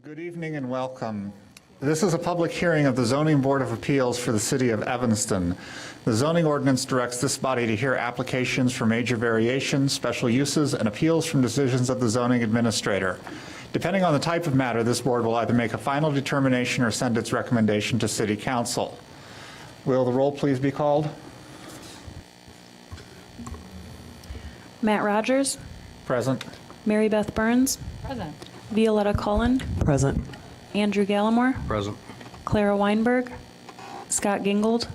Good evening and welcome. This is a public hearing of the Zoning Board of Appeals for the City of Evanston. The zoning ordinance directs this body to hear applications for major variations, special uses, and appeals from decisions of the zoning administrator. Depending on the type of matter, this board will either make a final determination or send its recommendation to City Council. Will the roll please be called? Matt Rogers, Present. Mary Beth Burns, Present. Violetta Cullen, Present. Andrew Gallimore, Present. Clara Weinberg, Scott Gingold.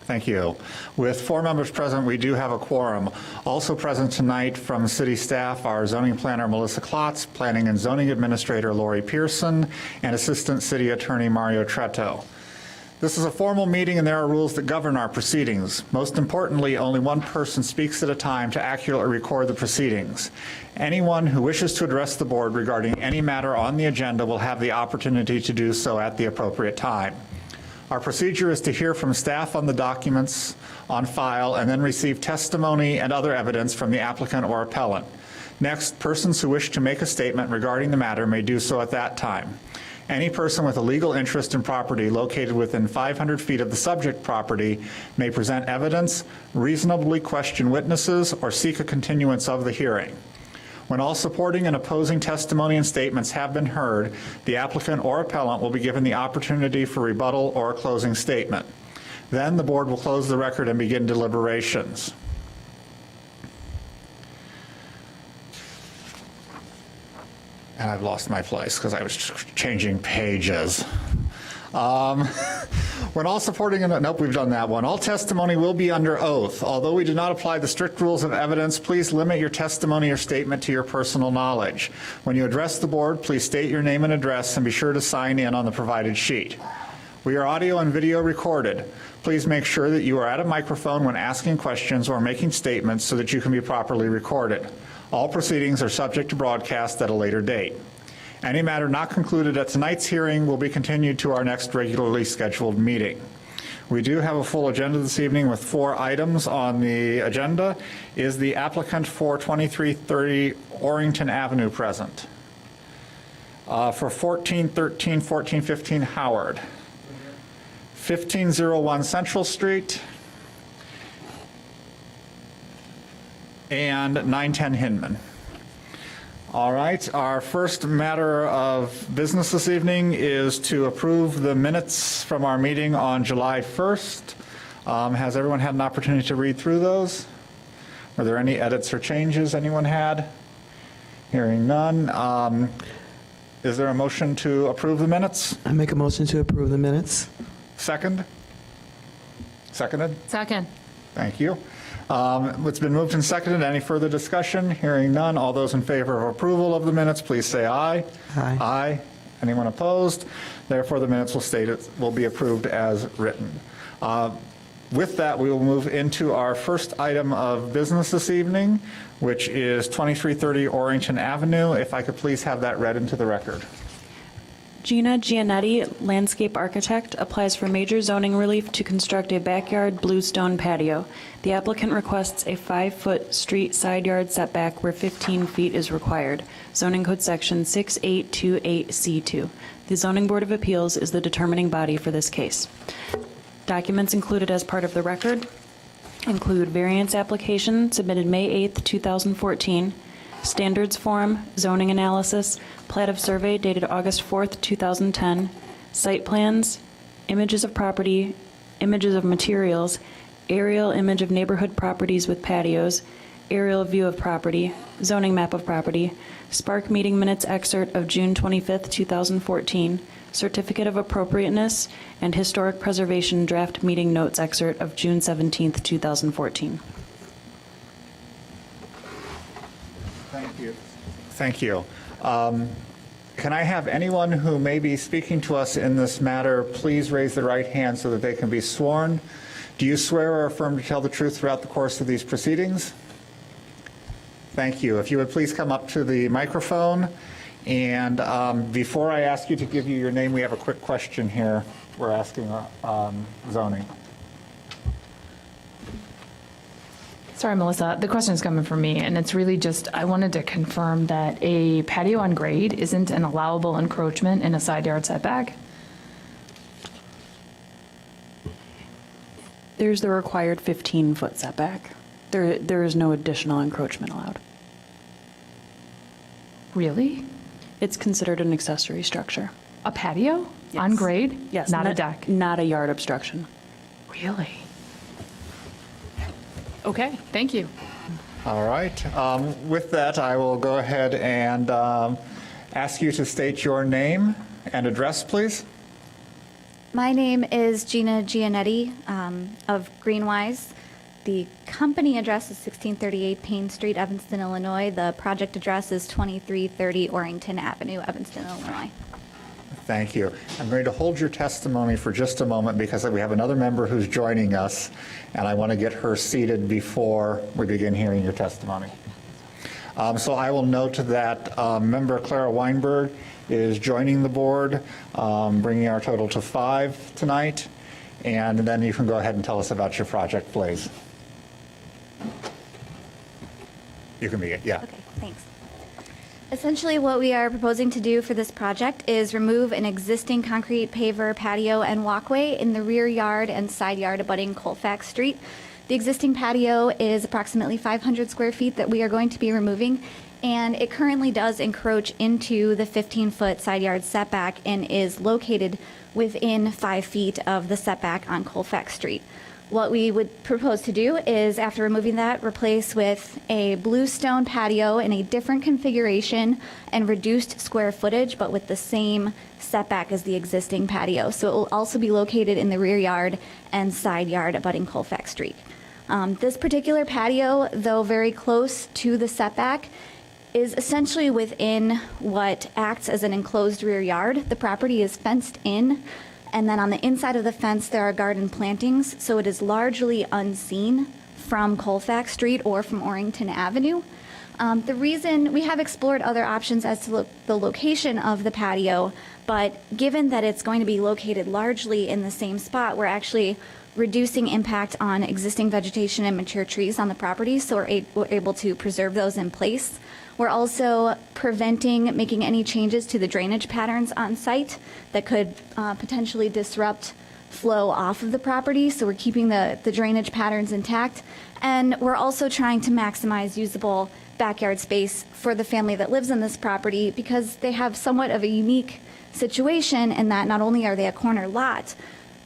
Thank you. With 4 members present, we do have a quorum. Also present tonight from city staff are zoning planner Melissa Klotz, planning and zoning administrator Lori Pearson, and assistant city attorney Mario Tretto. This is a formal meeting and there are rules that govern our proceedings. Most importantly, only one person speaks at a time to accurately record the proceedings. Anyone who wishes to address the board regarding any matter on the agenda will have the opportunity to do so at the appropriate time. Our procedure is to hear from staff on the documents on file and then receive testimony and other evidence from the applicant or appellant. Next, persons who wish to make a statement regarding the matter may do so at that time. Any person with a legal interest in property located within 500 feet of the subject property may present evidence, reasonably question witnesses, or seek a continuance of the hearing. When all supporting and opposing testimony and statements have been heard, the applicant or appellant will be given the opportunity for rebuttal or a closing statement. Then the board will close the record and begin deliberations. And I've lost my place because I was changing pages. When all supporting, nope, we've done that one. All testimony will be under oath. Although we do not apply the strict rules of evidence, please limit your testimony or statement to your personal knowledge. When you address the board, please state your name and address and be sure to sign in on the provided sheet. We are audio and video recorded. Please make sure that you are at a microphone when asking questions or making statements so that you can be properly recorded. All proceedings are subject to broadcast at a later date. Any matter not concluded at tonight's hearing will be continued to our next regularly scheduled meeting. We do have a full agenda this evening with 4 items on the agenda. Is the applicant for 2330 Orrington Avenue present? For 1413, 1415 Howard. 1501 Central Street. And 910 Hinman. All right, our first matter of business this evening is to approve the minutes from our meeting on July 1st. Has everyone had an opportunity to read through those? Were there any edits or changes anyone had? Hearing none. Is there a motion to approve the minutes? I make a motion to approve the minutes. Second? Seconded? Second. Thank you. It's been moved and seconded. Any further discussion? Hearing none. All those in favor of approval of the minutes, please say aye. Aye. Aye. Anyone opposed? Therefore, the minutes will be approved as written. With that, we will move into our first item of business this evening, which is 2330 Orrington Avenue. If I could please have that read into the record. Gina Giannetti, landscape architect, applies for major zoning relief to construct a backyard bluestone patio. The applicant requests a 5-foot street side yard setback where 15 feet is required. Zoning Code Section 6828C2. The Zoning Board of Appeals is the determining body for this case. Documents included as part of the record include variance application submitted May 8th, 2014, standards form, zoning analysis, plat of survey dated August 4th, 2010, site plans, images of property, images of materials, aerial image of neighborhood properties with patios, aerial view of property, zoning map of property, Spark meeting minutes excerpt of June 25th, 2014, certificate of appropriateness, and historic preservation draft meeting notes excerpt of June 17th, 2014. Thank you. Thank you. Can I have anyone who may be speaking to us in this matter please raise their right hand so that they can be sworn? Do you swear or affirm to tell the truth throughout the course of these proceedings? Thank you. If you would please come up to the microphone. And before I ask you to give you your name, we have a quick question here. We're asking zoning. Sorry, Melissa, the question is coming from me, and it's really just, I wanted to confirm that a patio on grade isn't an allowable encroachment in a side yard setback? There's the required 15-foot setback. There is no additional encroachment allowed. Really? It's considered an accessory structure. A patio? Yes. On grade? Yes. Not a deck? Not a yard obstruction. Really? Okay, thank you. All right. With that, I will go ahead and ask you to state your name and address, please. My name is Gina Gianetti of Greenwise. The company address is 1638 Payne Street, Evanston, Illinois. The project address is 2330 Orrington Avenue, Evanston, Illinois. Thank you. I'm going to hold your testimony for just a moment because we have another member who's joining us, and I want to get her seated before we begin hearing your testimony. So I will note that Member Clara Weinberg is joining the board, bringing our total to 5 tonight. And then you can go ahead and tell us about your project, please. You can begin, yeah. Okay, thanks. Essentially, what we are proposing to do for this project is remove an existing concrete paver patio and walkway in the rear yard and side yard abutting Colfax Street. The existing patio is approximately 500 square feet that we are going to be removing, and it currently does encroach into the 15-foot side yard setback and is located within 5 feet of the setback on Colfax Street. What we would propose to do is, after removing that, replace with a bluestone patio in a different configuration and reduced square footage, but with the same setback as the existing patio. So it will also be located in the rear yard and side yard abutting Colfax Street. This particular patio, though very close to the setback, is essentially within what acts as an enclosed rear yard. The property is fenced in, and then on the inside of the fence there are garden plantings, so it is largely unseen from Colfax Street or from Orrington Avenue. The reason we have explored other options as to the location of the patio, but given that it's going to be located largely in the same spot, we're actually reducing impact on existing vegetation and mature trees on the property, so we're able to preserve those in place. We're also preventing making any changes to the drainage patterns on site that could potentially disrupt flow off of the property, so we're keeping the drainage patterns intact. And we're also trying to maximize usable backyard space for the family that lives in this property, because they have somewhat of a unique situation in that not only are they a corner lot,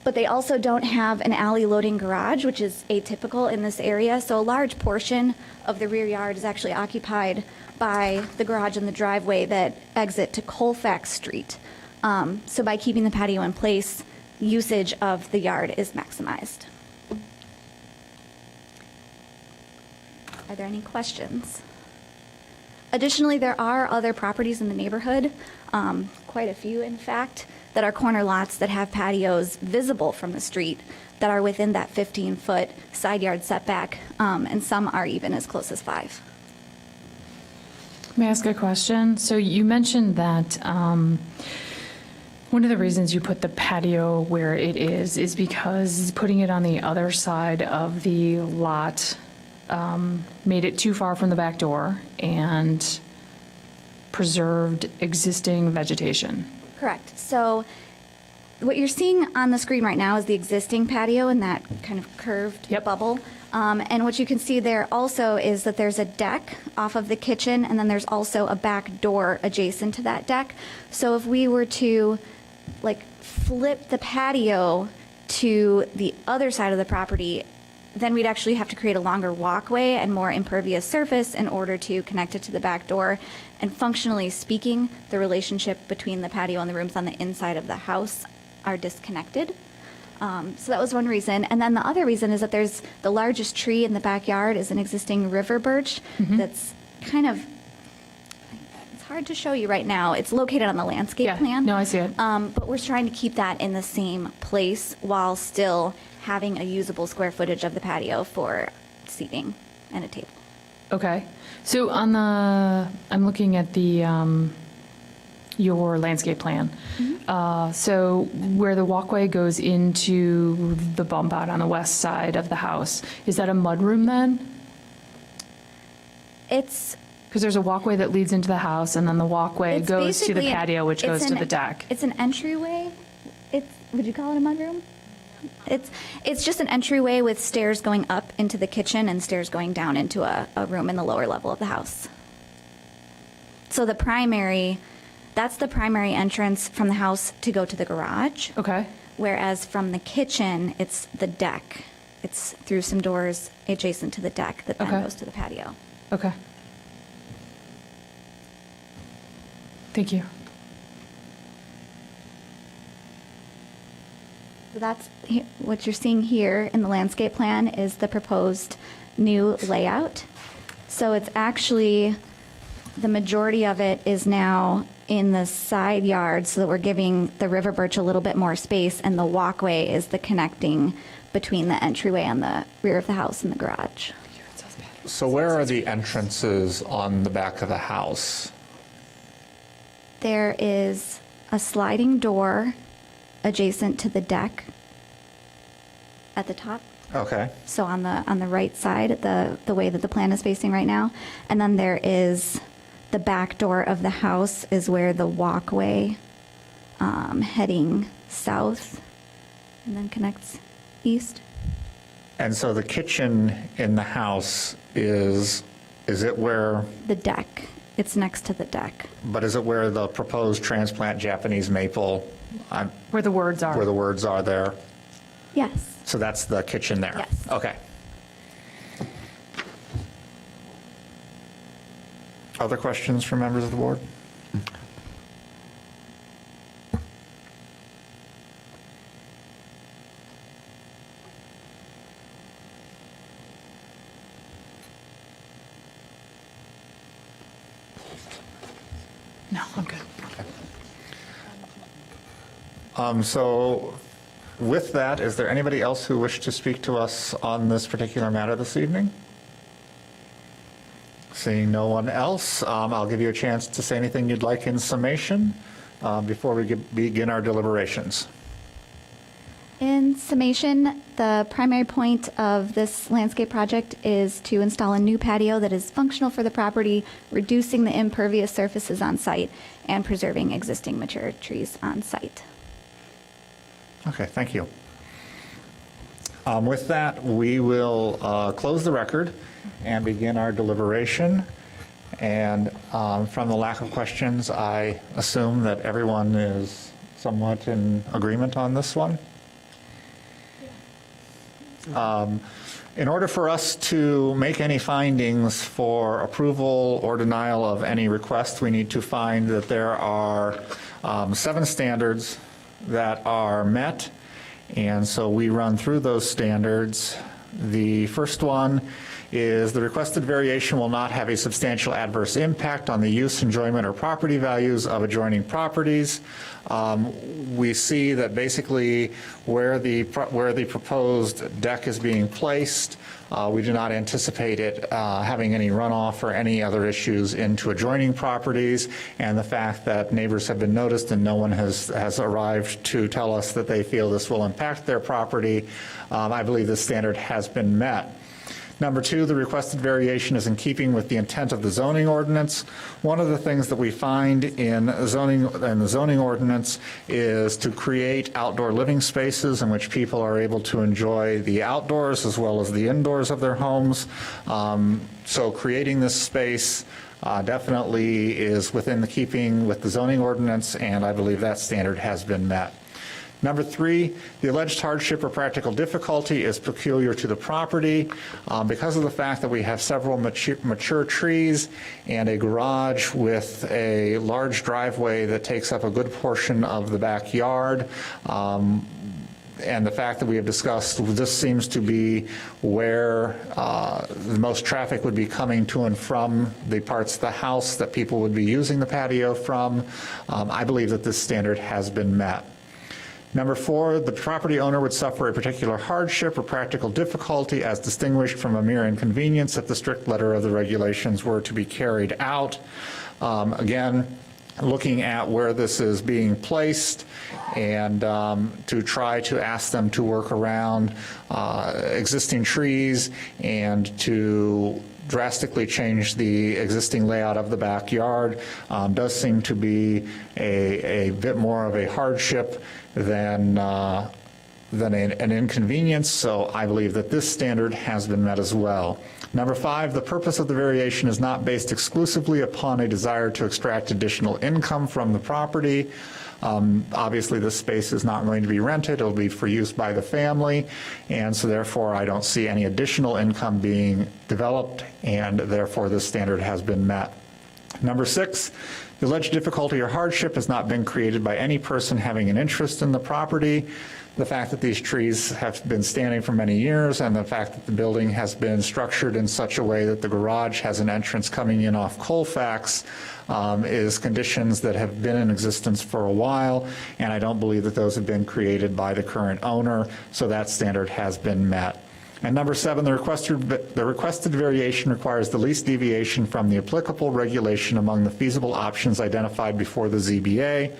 but they also don't have an alley loading garage, which is atypical in this area. So a large portion of the rear yard is actually occupied by the garage and the driveway that exit to Colfax Street. So by keeping the patio in place, usage of the yard is maximized. Are there any questions? Additionally, there are other properties in the neighborhood, quite a few in fact, that are corner lots that have patios visible from the street that are within that 15-foot side yard setback, and some are even as close as 5. May I ask a question? So you mentioned that one of the reasons you put the patio where it is because putting it on the other side of the lot made it too far from the back door and preserved existing vegetation. Correct. So what you're seeing on the screen right now is the existing patio in that kind of curved Yep. bubble. And what you can see there also is that there's a deck off of the kitchen, and then there's also a back door adjacent to that deck. So if we were to flip the patio to the other side of the property, then we'd actually have to create a longer walkway and more impervious surface in order to connect it to the back door. And functionally speaking, the relationship between the patio and the rooms on the inside of the house are disconnected. So that was one reason. And then the other reason is that there's the largest tree in the backyard is an existing river birch that's kind of, it's hard to show you right now. It's located on the landscape Yeah, plan. no, I see it. But we're trying to keep that in the same place while still having a usable square footage of the patio for seating and a table. Okay. So on the, I'm looking at the, your landscape plan. So where the walkway goes into the bump out on the west side of the house, is that a mudroom then? It's Because there's a walkway that leads into the house, and then the walkway It's goes to the basically patio, which it's goes to an- the deck. It's an entryway. Would you call it a mudroom? It's just an entryway with stairs going up into the kitchen and stairs going down into a room in the lower level of the house. So that's the primary entrance from the house to go to the garage. Okay. Whereas from the kitchen, it's the deck. It's through some doors adjacent to the deck that then Okay. goes to the patio. Okay. Thank you. So what you're seeing here in the landscape plan is the proposed new layout. So it's actually, the majority of it is now in the side yard so that we're giving the river birch a little bit more space, and the walkway is the connecting between the entryway and the rear of the house and the garage. So where are the entrances on the back of the house? There is a sliding door adjacent to the deck at the top. Okay. So on the right side, the way that the plan is facing right now. And then there is the back door of the house is where the walkway heading south and then connects east. And so the kitchen in the house is it where, The deck, it's next to the deck. but is it where the proposed transplant Japanese maple, Where the words are. where the words are there? Yes. So that's the kitchen there? Yes. Okay. Other questions from members of the board? No, I'm good. So with that, is there anybody else who wished to speak to us on this particular matter this evening? Seeing no one else, I'll give you a chance to say anything you'd like in summation before we begin our deliberations. In summation, the primary point of this landscape project is to install a new patio that is functional for the property, reducing the impervious surfaces on site and preserving existing mature trees on site. Okay, thank you. With that, we will close the record and begin our deliberation. And from the lack of questions, I assume that everyone is somewhat in agreement on this one. In order for us to make any findings for approval or denial of any request, we need to find that there are 7 standards that are met, and so we run through those standards. The first one is the requested variation will not have a substantial adverse impact on the use, enjoyment, or property values of adjoining properties. We see that basically where the proposed deck is being placed, we do not anticipate it having any runoff or any other issues into adjoining properties, and the fact that neighbors have been noticed and no one has arrived to tell us that they feel this will impact their property, I believe the standard has been met. Number 2, the requested variation is in keeping with the intent of the zoning ordinance. One of the things that we find in the zoning ordinance is to create outdoor living spaces in which people are able to enjoy the outdoors as well as the indoors of their homes. So creating this space definitely is within the keeping with the zoning ordinance, and I believe that standard has been met. Number 3, the alleged hardship or practical difficulty is peculiar to the property because of the fact that we have several mature trees and a garage with a large driveway that takes up a good portion of the backyard. And the fact that we have discussed, this seems to be where the most traffic would be coming to and from the parts of the house that people would be using the patio from. I believe that this standard has been met. Number 4, the property owner would suffer a particular hardship or practical difficulty as distinguished from a mere inconvenience if the strict letter of the regulations were to be carried out. Again, looking at where this is being placed and to try to ask them to work around existing trees and to drastically change the existing layout of the backyard. Does seem to be a bit more of a hardship than an inconvenience, so I believe that this standard has been met as well. Number 5, the purpose of the variation is not based exclusively upon a desire to extract additional income from the property. Obviously, this space is not going to be rented. It'll be for use by the family, and so therefore I don't see any additional income being developed, and therefore this standard has been met. Number 6, the alleged difficulty or hardship has not been created by any person having an interest in the property. The fact that these trees have been standing for many years and the fact that the building has been structured in such a way that the garage has an entrance coming in off Colfax is conditions that have been in existence for a while, and I don't believe that those have been created by the current owner, so that standard has been met. And number 7, the requested variation requires the least deviation from the applicable regulation among the feasible options identified before the ZBA.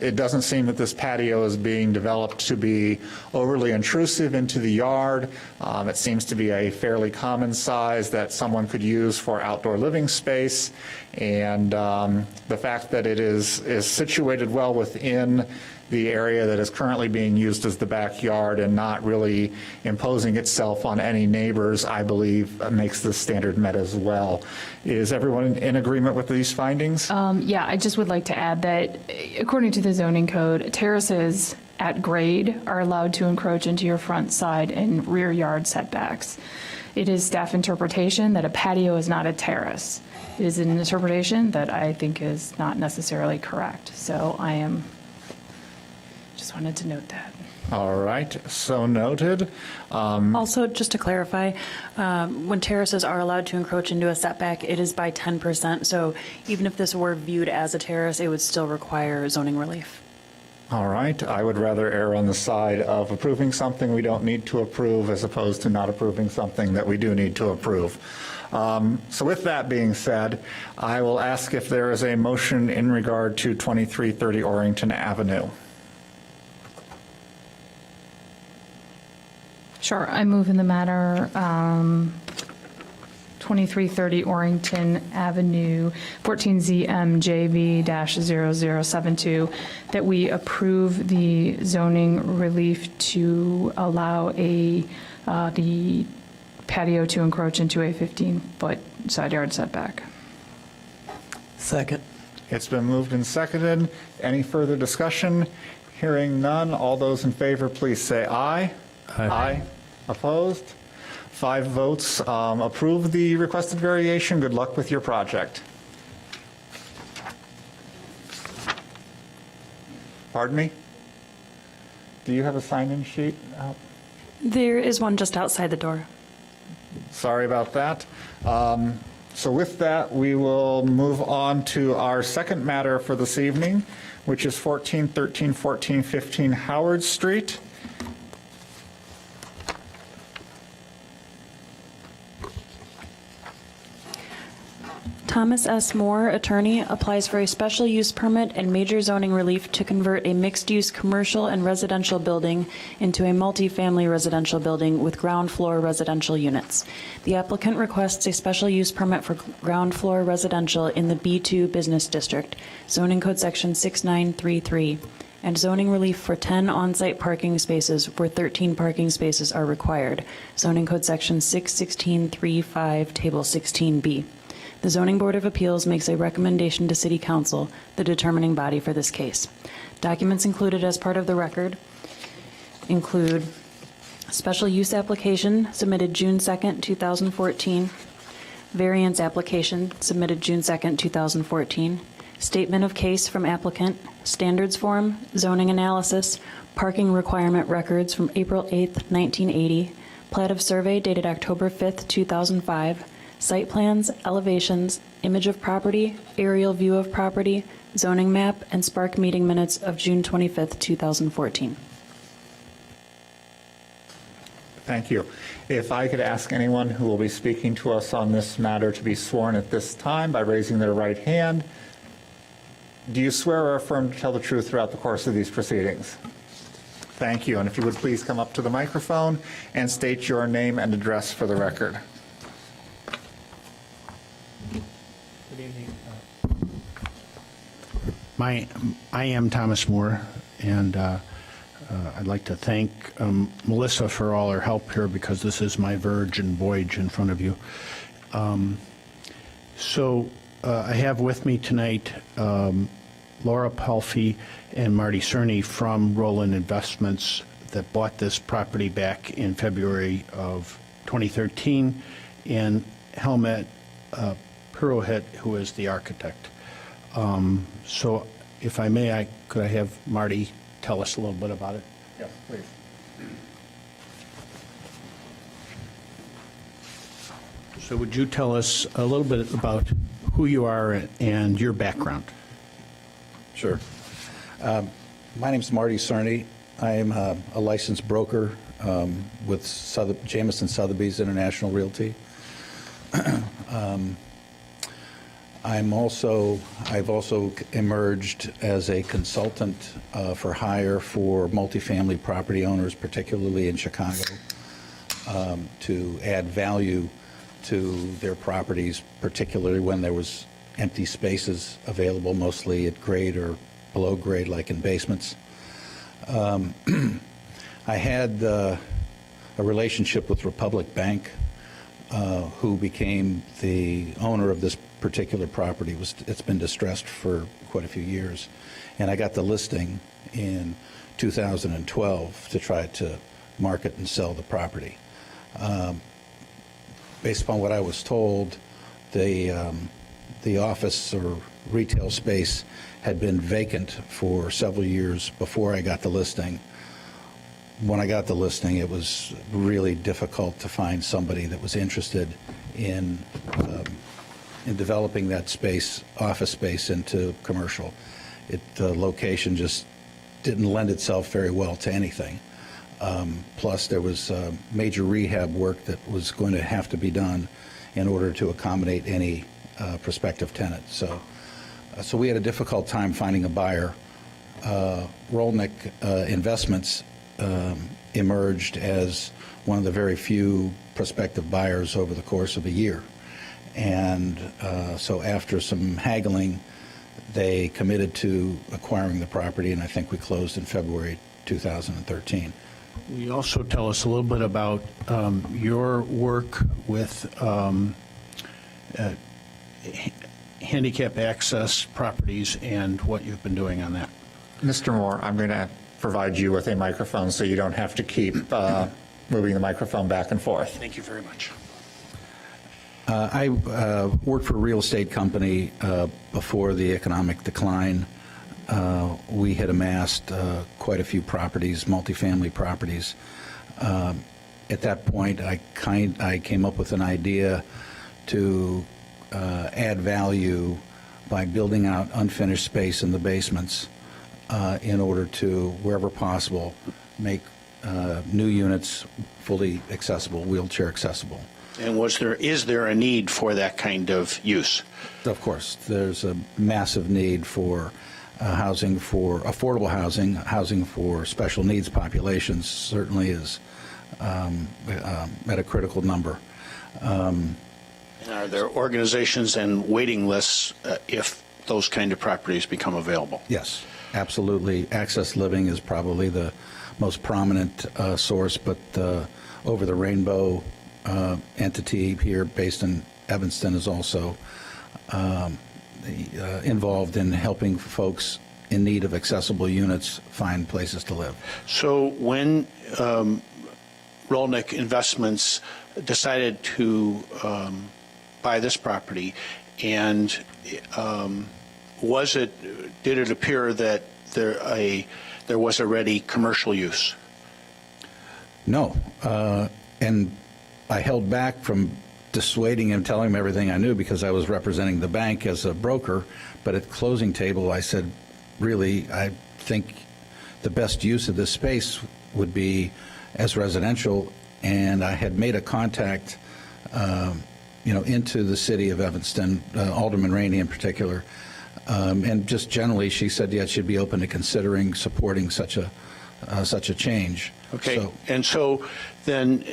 It doesn't seem that this patio is being developed to be overly intrusive into the yard. It seems to be a fairly common size that someone could use for outdoor living space. And the fact that it is situated well within the area that is currently being used as the backyard and not really imposing itself on any neighbors, I believe makes this standard met as well. Is everyone in agreement with these findings? Yeah, I just would like to add that according to the zoning code, terraces at grade are allowed to encroach into your front, side, and rear yard setbacks. It is staff interpretation that a patio is not a terrace. It is an interpretation that I think is not necessarily correct. So just wanted to note that. All right, so noted. Also, just to clarify, when terraces are allowed to encroach into a setback, it is by 10%. So even if this were viewed as a terrace, it would still require zoning relief. All right, I would rather err on the side of approving something we don't need to approve as opposed to not approving something that we do need to approve. So with that being said, I will ask if there is a motion in regard to 2330 Orrington Avenue. Sure, I move in the matter 2330 Orrington Avenue, 14ZMJV-0072, that we approve the zoning relief to allow the patio to encroach into a 15-foot side yard setback. Second. It's been moved and seconded. Any further discussion? Hearing none, all those in favor, please say aye. Aye. Opposed? 5 votes approve the requested variation. Good luck with your project. Pardon me? Do you have a sign-in sheet? There is one just outside the door. Sorry about that. So with that, we will move on to our second matter for this evening, which is 1413 1415 Howard Street. Thomas S. Moore, attorney, applies for a special use permit and major zoning relief to convert a mixed-use commercial and residential building into a multifamily residential building with ground floor residential units. The applicant requests a special use permit for ground floor residential in the B2 Business District, zoning code section 6933, and zoning relief for 10 on-site parking spaces where 13 parking spaces are required, zoning code section 61635, table 16B. The Zoning Board of Appeals makes a recommendation to City Council, the determining body for this case. Documents included as part of the record include special use application submitted June 2nd, 2014, variance application submitted June 2nd, 2014, statement of case from applicant, standards form, zoning analysis, parking requirement records from April 8th, 1980, plat of survey dated October 5th, 2005, site plans, elevations, image of property, aerial view of property, zoning map, and Spark meeting minutes of June 25th, 2014. Thank you. If I could ask anyone who will be speaking to us on this matter to be sworn at this time by raising their right hand. Do you swear or affirm to tell the truth throughout the course of these proceedings? Thank you. And if you would please come up to the microphone and state your name and address for the record. Good evening. I am Thomas Moore, and I'd like to thank Melissa for all her help here, because this is my virgin voyage in front of you. I have with me tonight Laura Palfy and Marty Cerny from Roland Investments that bought this property back in February of 2013, and Helmet Purohit, who is the architect. So if I may, could I have Marty tell us a little bit about it? Yes, please. So would you tell us a little bit about who you are and your background? Sure. My name's Marty Cerny. I am a licensed broker with Jameson Sotheby's International Realty. I've also emerged as a consultant for hire for multifamily property owners, particularly in Chicago, to add value to their properties, particularly when there was empty spaces available, mostly at grade or below grade, like in basements. I had a relationship with Republic Bank, who became the owner of this particular property. It's been distressed for quite a few years, and I got the listing in 2012 to try to market and sell the property. Based upon what I was told, the office or retail space had been vacant for several years before I got the listing. When I got the listing, it was really difficult to find somebody that was interested in developing that space, office space, into commercial. The location just didn't lend itself very well to anything. Plus, there was major rehab work that was going to have to be done in order to accommodate any prospective tenant. So we had a difficult time finding a buyer. Rolnick Investments emerged as one of the very few prospective buyers over the course of a year. And so after some haggling, they committed to acquiring the property, and I think we closed in February 2013. Will you also tell us a little bit about your work with handicap access properties and what you've been doing on that? Mr. Moore, I'm going to provide you with a microphone so you don't have to keep moving the microphone back and forth. Thank you very much. I worked for a real estate company before the economic decline. We had amassed quite a few properties, multifamily properties. At that point, I came up with an idea to add value by building out unfinished space in the basements in order to, wherever possible, make new units fully accessible, wheelchair accessible. And is there a need for that kind of use? Of course, there's a massive need for housing, for affordable housing. Housing for special needs populations certainly is at a critical number. And are there organizations and waiting lists if those kind of properties become available? Yes, absolutely. Access Living is probably the most prominent source, but Over the Rainbow entity here based in Evanston is also involved in helping folks in need of accessible units find places to live. So when Rolnick Investments decided to buy this property, and did it appear that there was already commercial use? No, and I held back from dissuading him, telling him everything I knew because I was representing the bank as a broker. But at closing table, I said, really, I think the best use of this space would be as residential. And I had made a contact, into the city of Evanston, Alderman Rainey in particular. And just generally, she said, yeah, she'd be open to considering supporting such a change. Okay, So, and so then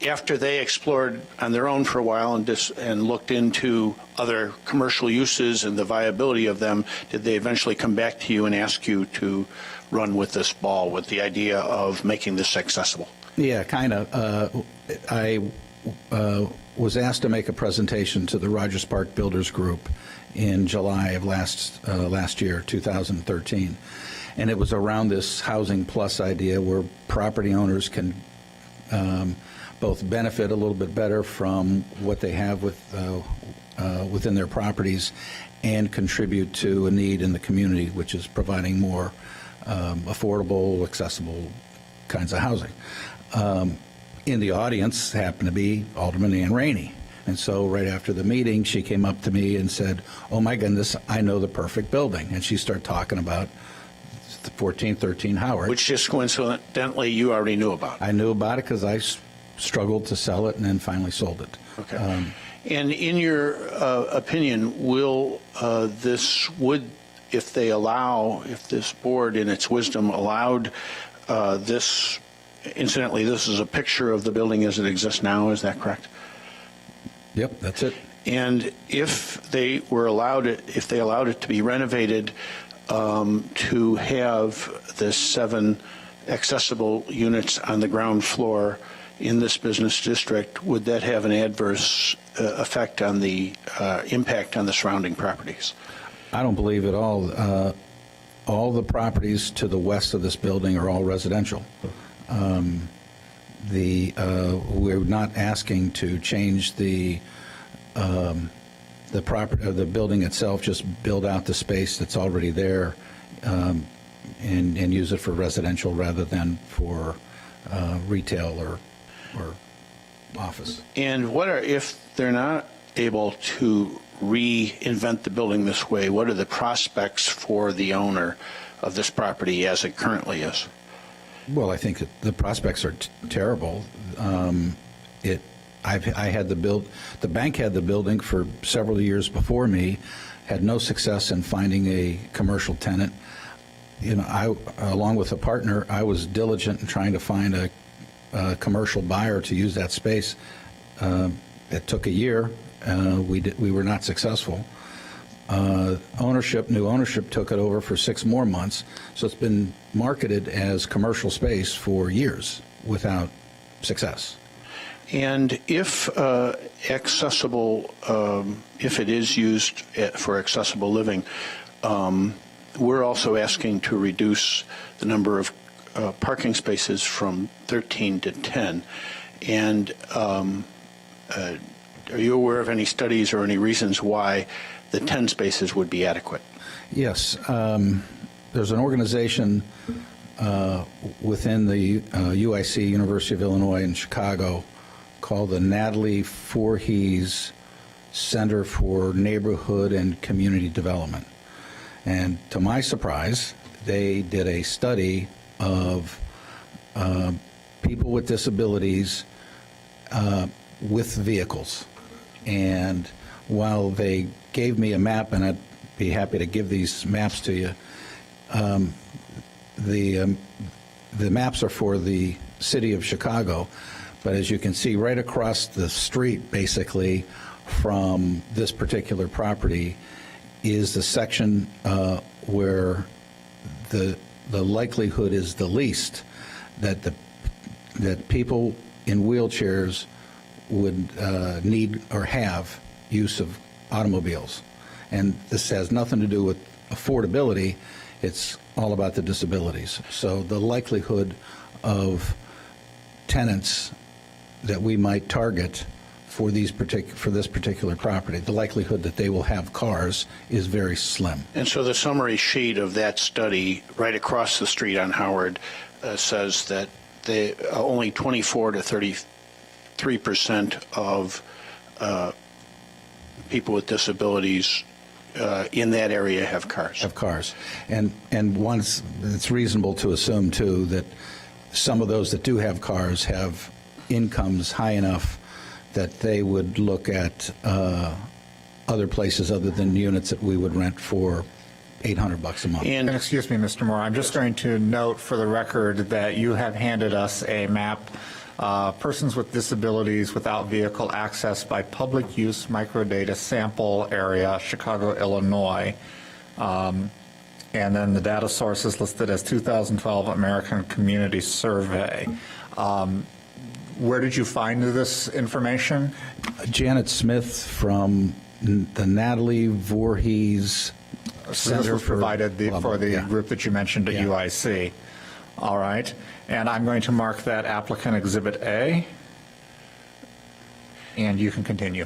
after they explored on their own for a while and looked into other commercial uses and the viability of them, did they eventually come back to you and ask you to run with this ball with the idea of making this accessible? Yeah, kind of. I was asked to make a presentation to the Rogers Park Builders Group in July of last year, 2013. And it was around this Housing Plus idea where property owners can both benefit a little bit better from what they have within their properties and contribute to a need in the community, which is providing more affordable, accessible kinds of housing. In the audience happened to be Alderman Ann Rainey. And so right after the meeting, she came up to me and said, "Oh my goodness, I know the perfect building." And she started talking about the 1413 Howard. Which just coincidentally you already knew about. I knew about it because I struggled to sell it and then finally sold it. Okay. And in your opinion, will if this board in its wisdom allowed this, incidentally, this is a picture of the building as it exists now, is that correct? Yep, that's it. And if they allowed it to be renovated to have the 7 accessible units on the ground floor in this business district, would that have an adverse effect on the impact on the surrounding properties? I don't believe at all. All the properties to the west of this building are all residential. We're not asking to change the building itself, just build out the space that's already there and use it for residential rather than for retail or office. And if they're not able to reinvent the building this way, what are the prospects for the owner of this property as it currently is? Well, I think that the prospects are terrible. The bank had the building for several years before me, had no success in finding a commercial tenant. You know, along with a partner, I was diligent in trying to find a commercial buyer to use that space. It took a year. We were not successful. New ownership took it over for 6 more months, so it's been marketed as commercial space for years without success. And if if it is used for accessible living, we're also asking to reduce the number of parking spaces from 13 to 10. And are you aware of any studies or any reasons why the 10 spaces would be adequate? Yes. There's an organization within the UIC, University of Illinois in Chicago, called the Natalie Voorhees Center for Neighborhood and Community Development. And to my surprise, they did a study of people with disabilities with vehicles. And while they gave me a map, and I'd be happy to give these maps to you, the maps are for the city of Chicago, but as you can see right across the street, basically, from this particular property is the section where the likelihood is the least that people in wheelchairs would need or have use of automobiles. And this has nothing to do with affordability. It's all about the disabilities. So the likelihood of tenants that we might target for this particular property, the likelihood that they will have cars is very slim. And so the summary sheet of that study right across the street on Howard says that only 24 to 33% of people with disabilities in that area have cars. Have cars. And once it's reasonable to assume, too, that some of those that do have cars have incomes high enough that they would look at other places other than units that we would rent for $800 a month. And excuse me, Mr. Moore, I'm just going to note for the record that you have handed us a map persons with disabilities without vehicle access by public use microdata sample area, Chicago, Illinois. And then the data source is listed as 2012 American Community Survey. Where did you find this information? Janet Smith from the Natalie Voorhees So this Center was provided for the Yeah. group that you mentioned at Yeah. UIC. All right. And I'm going to mark that applicant Exhibit A. And you can continue.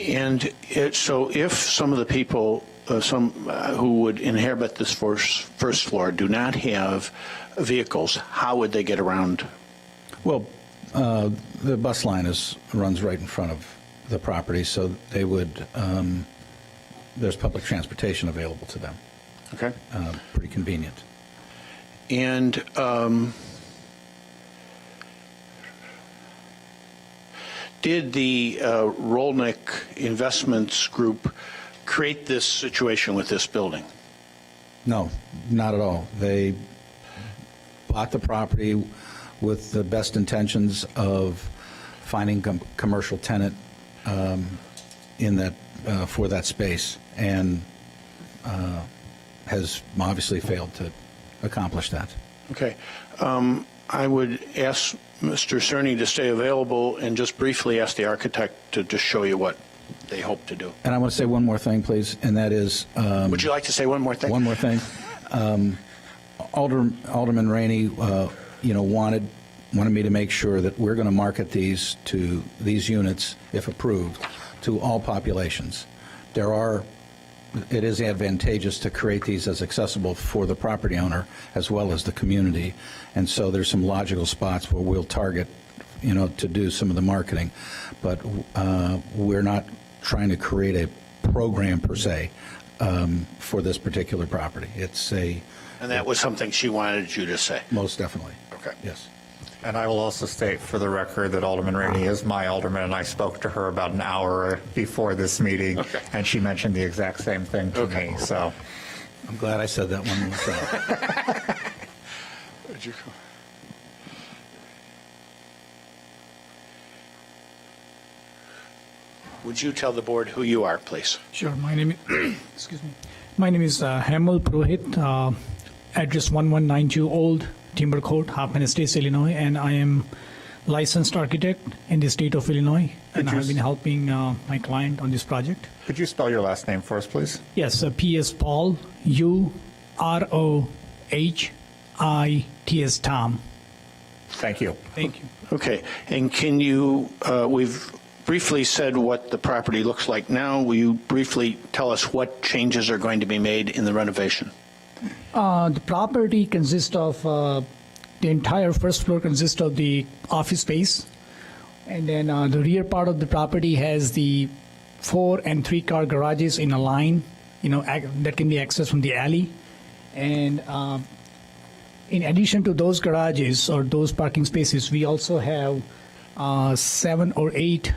And so if some of the people, who would inhabit this first floor do not have vehicles, how would they get around? Well, the bus line runs right in front of the property, so they would, there's public transportation available to them. Okay. Pretty convenient. And did the Rolnick Investments Group create this situation with this building? No, not at all. They bought the property with the best intentions of finding a commercial tenant in that, for that space, and has obviously failed to accomplish that. Okay. I would ask Mr. Cerny to stay available and just briefly ask the architect to just show you what they hope to do. And I want to say one more thing, please, and that is... Would you like to say one more thing? One more thing. Alderman Rainey, wanted me to make sure that we're going to market these units, if approved, to all populations. It is advantageous to create these as accessible for the property owner as well as the community, and so there's some logical spots where we'll target, to do some of the marketing, but we're not trying to create a program per se for this particular property. And that was something she wanted you to say. Most definitely. Okay. Yes. And I will also state for the record that Alderman Rainey is my alderman, and I spoke to her about an hour before this meeting, Okay. and she mentioned the exact same thing to Okay. me. So, I'm glad I said that one more time. Would you tell the board who you are, please? Sure. My name is, excuse me. My name is Hemal Purohit, address 1192 Old Timber Court, Hoffman Estates, Illinois, and I am licensed architect in the state of Illinois, and I have been helping my client on this project. could you spell your last name for us, please? Yes, P.S. Paul, U-R-O-H-I-T-S, Tom. Thank you. Thank you. Okay. And can you, we've briefly said what the property looks like now. Will you briefly tell us what changes are going to be made in the renovation? The property consists of, the entire first floor consists of the office space. And then the rear part of the property has the 4 and 3 car garages in a line, that can be accessed from the alley. And in addition to those garages or those parking spaces, we also have 7 or 8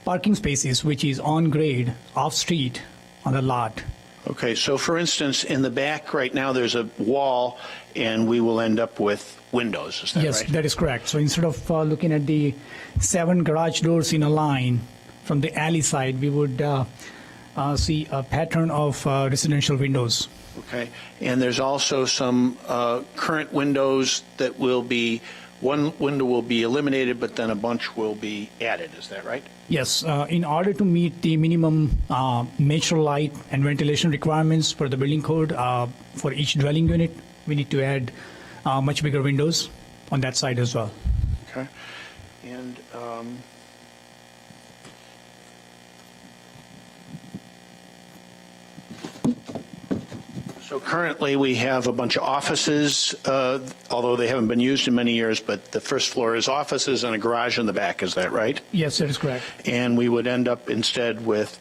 parking spaces, which is on grade, off street, on the lot. Okay, so for instance, in the back right now, there's a wall, and we will end up with windows, is that right? Yes, that is correct. So instead of looking at the 7 garage doors in a line from the alley side, we would see a pattern of residential windows. Okay, and there's also some current windows that will be, one window will be eliminated, but then a bunch will be added, is that right? Yes, in order to meet the minimum natural light and ventilation requirements for the building code for each dwelling unit, we need to add much bigger windows on that side as well. Okay, and so currently we have a bunch of offices, although they haven't been used in many years, but the first floor is offices and a garage in the back, is that right? Yes, that is correct. And we would end up instead with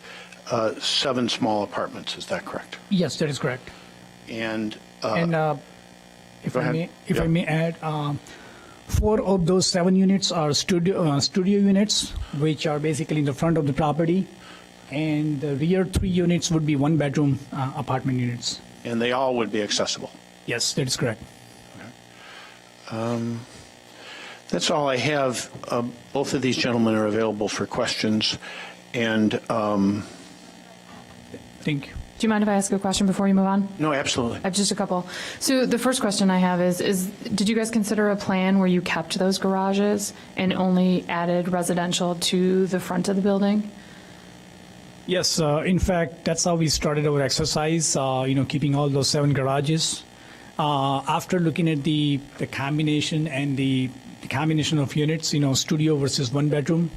7 small apartments, is that correct? Yes, that is correct. And If Go I ahead. may, if Yeah. I may add, 4 of those 7 units are studio units, which are basically in the front of the property, and the rear 3 units would be 1-bedroom apartment units. they all would be accessible. Yes, that is correct. That's all I have. Both of these gentlemen are available for questions, and Thank you. Do you mind if I ask a question before you move on? no, absolutely. I have just a couple. So the first question I have is did you guys consider a plan where you kept those garages and only added residential to the front of the building? Yes, in fact, that's how we started our exercise, keeping all those 7 garages. After looking at the combination and the combination of units, studio versus 1 bedroom,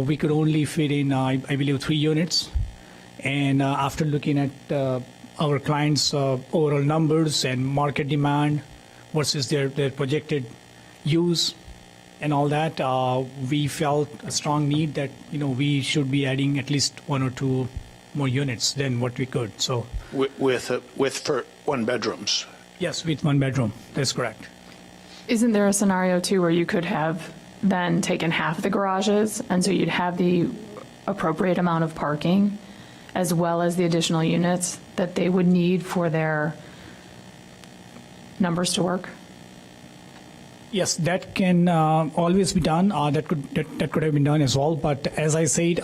we could only fit in, I believe, 3 units. And after looking at our clients' overall numbers and market demand versus their projected use and all that, we felt a strong need that we should be adding at least 1 or 2 more units than what we could. So With for 1 bedrooms. yes, with 1 bedroom, that's correct. Isn't there a scenario too where you could have then taken half of the garages and so you'd have the appropriate amount of parking as well as the additional units that they would need for their numbers to work? Yes, that can always be done. That could have been done as well. But as I said,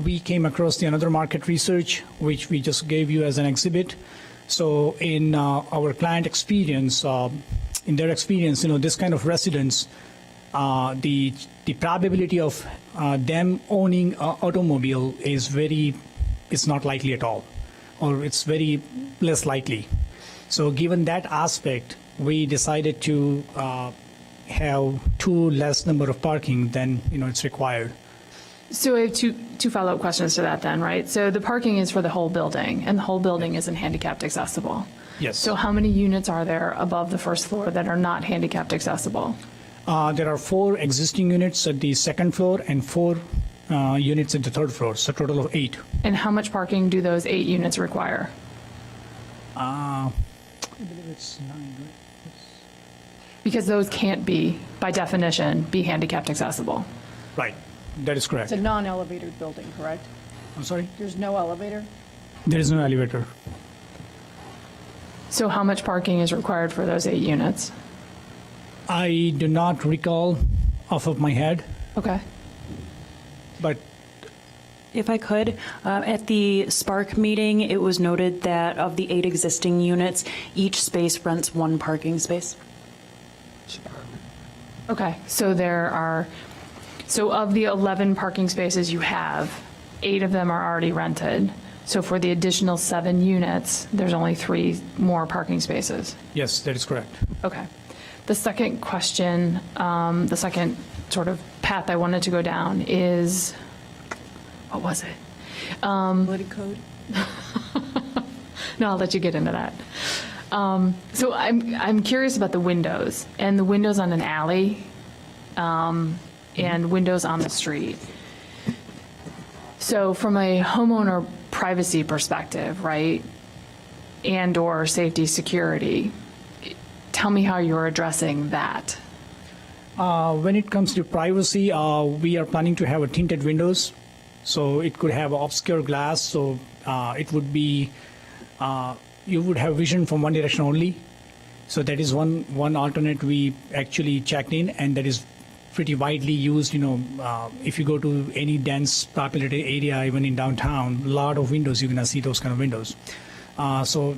we came across the another market research, which we just gave you as an exhibit. So in our client experience, in their experience, this kind of residence, the probability of them owning an automobile it's not likely at all, or it's very less likely. So given that aspect, we decided to have 2 less number of parking than it's required. So I have two follow-up questions to that then, right? So the parking is for the whole building, and the whole building isn't handicapped accessible. Yes. So how many units are there above the first floor that are not handicapped accessible? There are 4 existing units at the 2nd floor and 4 units at the 3rd floor, so a total of 8. And how much parking do those 8 units require? I believe it's 9, right? Because those can't be, by definition, be handicapped accessible. Right, that is correct. It's a non-elevated building, correct? I'm sorry? There's no elevator? There is no elevator. So how much parking is required for those 8 units? I do not recall off of my head, Okay. but If I could, at the Spark meeting, it was noted that of the 8 existing units, each space rents 1 parking space. Okay, so of the 11 parking spaces you have, 8 of them are already rented. So for the additional 7 units, there's only 3 more parking spaces. yes, that is correct. Okay. The second question, the second sort of path I wanted to go down is, what was it? Political code? No, I'll let you get into that. So I'm curious about the windows and the windows on an alley and windows on the street. So from a homeowner privacy perspective, right, and/or safety security, tell me how you're addressing that. When it comes to privacy, we are planning to have a tinted windows, so it could have obscure glass, so it would be you would have vision from one direction only. So that is one alternate we actually checked in, and that is pretty widely used. If you go to any dense populated area, even in downtown, a lot of windows, you're gonna see those kind of windows. So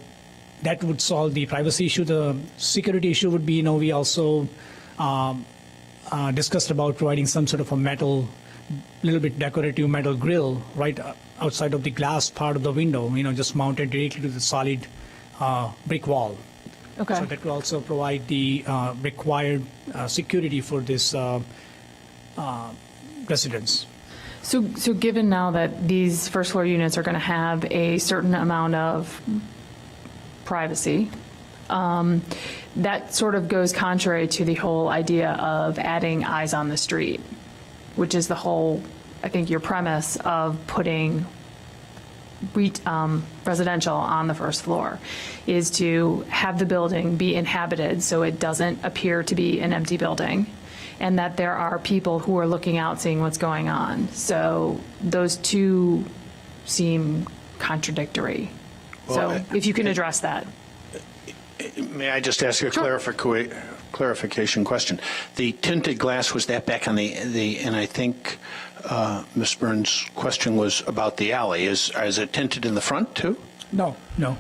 that would solve the privacy issue. The security issue would be, we also discussed about providing some sort of a metal, little bit decorative metal grill right outside of the glass part of the window, just mounted directly to the solid brick wall. Okay. So that will also provide the required security for this residence. So given now that these first floor units are going to have a certain amount of privacy, that sort of goes contrary to the whole idea of adding eyes on the street, which is the whole, I think, your premise of putting residential on the first floor, is to have the building be inhabited so it doesn't appear to be an empty building, and that there are people who are looking out, seeing what's going on. So those two seem contradictory. Well, So if you can address that. May I just ask you a clarification question? The tinted glass, was that back on the and I think Ms. Burns' question was about the alley. Is it tinted in the front too? No, no.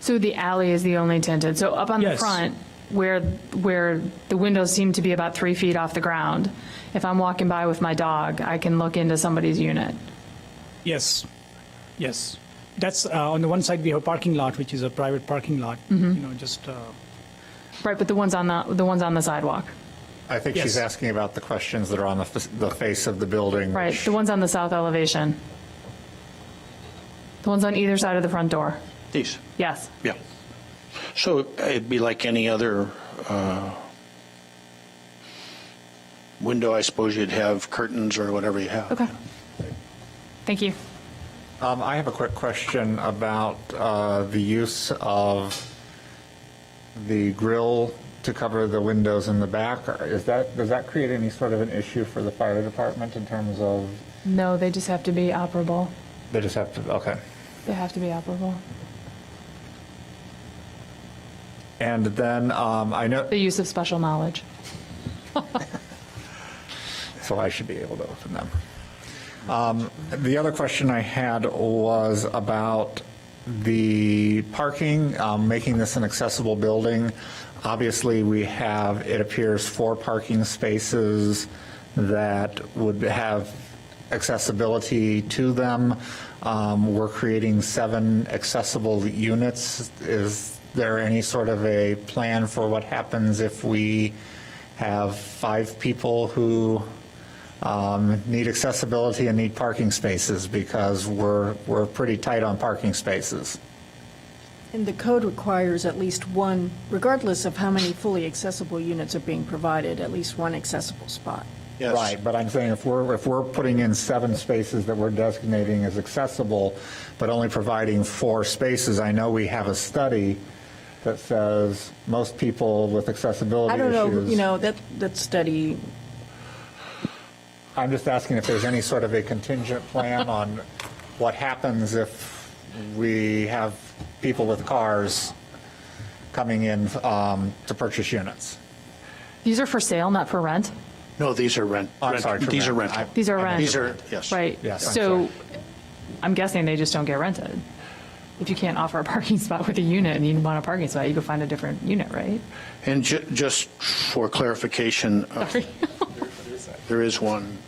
So the alley is the only tinted. So up on the Yes. front, where the windows seem to be about 3 feet off the ground, if I'm walking by with my dog, I can look into somebody's unit. Yes, yes. That's on the one side we have a parking lot, which is a private parking lot. You know, just Right, but the ones on the sidewalk. I think Yes. she's asking about the questions that are on the face of the building. Right, which- the ones on the south elevation. The ones on either side of the front door. These? Yes. Yeah. So it'd be like any other window, I suppose you'd have curtains or whatever you have. Okay. Thank you. I have a quick question about the use of the grill to cover the windows in the back. Does that create any sort of an issue for the fire department in terms of, No, they just have to be operable. they just have to, okay. They have to be operable. And then I know, The use of special knowledge. so I should be able to open them. The other question I had was about the parking, making this an accessible building. Obviously, we have, it appears, 4 parking spaces that would have accessibility to them. We're creating 7 accessible units. Is there any sort of a plan for what happens if we have 5 people who need accessibility and need parking spaces, because we're pretty tight on parking spaces? And the code requires at least one, regardless of how many fully accessible units are being provided, at least one accessible spot. Yes. Right, but I'm saying if we're putting in 7 spaces that we're designating as accessible, but only providing 4 spaces, I know we have a study that says most people with accessibility I don't know, issues. you know, that study, I'm just asking if there's any sort of a contingent plan on what happens if we have people with cars coming in to purchase units. These are for sale, not for rent? No, these are rent. I'm sorry, for These are rent. rental. These are rent. These are, yes. Right. Yes, I'm So sorry. I'm guessing they just don't get rented. If you can't offer a parking spot with a unit and you want a parking spot, you go find a different unit, right? And just for clarification, Sorry. there is one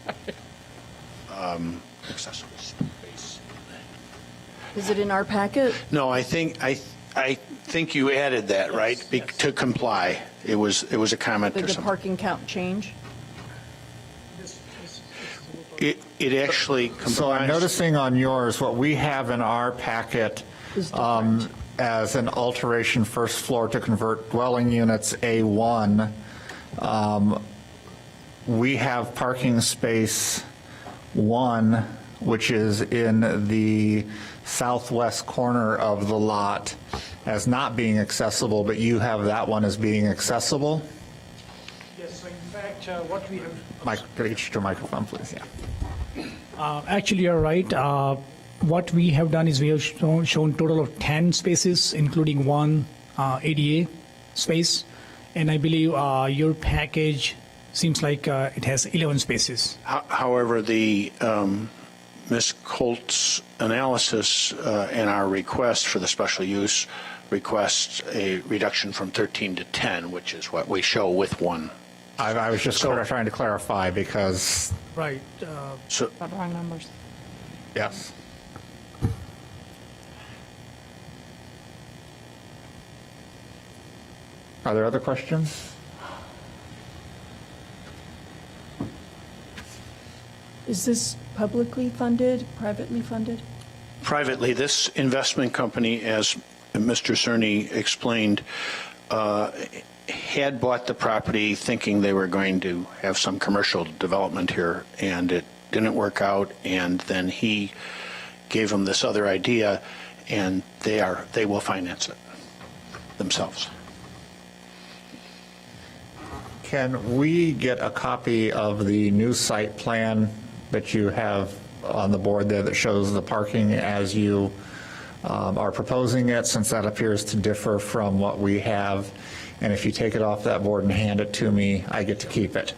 accessible space. is it in our packet? No, I think you added that, right? To comply. It was a comment Did or the something. parking count change? It actually complies. So I'm noticing on yours, what we have in our packet Is different. as an alteration first floor to convert dwelling units A1, we have parking space 1, which is in the southwest corner of the lot, as not being accessible, but you have that one as being accessible? yes. So in fact, what we have. Could I get you to a microphone, please? Yeah. Actually, you're right. What we have done is we have shown total of 10 spaces, including 1 ADA space, and I believe your package seems like it has 11 spaces. However, the Ms. Colt's analysis and our request for the special use requests a reduction from 13 to 10, which is what we show with 1. I was just trying to clarify because, Right. So, Got wrong numbers. yes. Are there other questions? Is this publicly funded, privately funded? privately, this investment company, as Mr. Cerny explained, had bought the property thinking they were going to have some commercial development here, and it didn't work out, and then he gave them this other idea, and they will finance it themselves. Can we get a copy of the new site plan that you have on the board there that shows the parking as you are proposing it, since that appears to differ from what we have. And if you take it off that board and hand it to me, I get to keep it.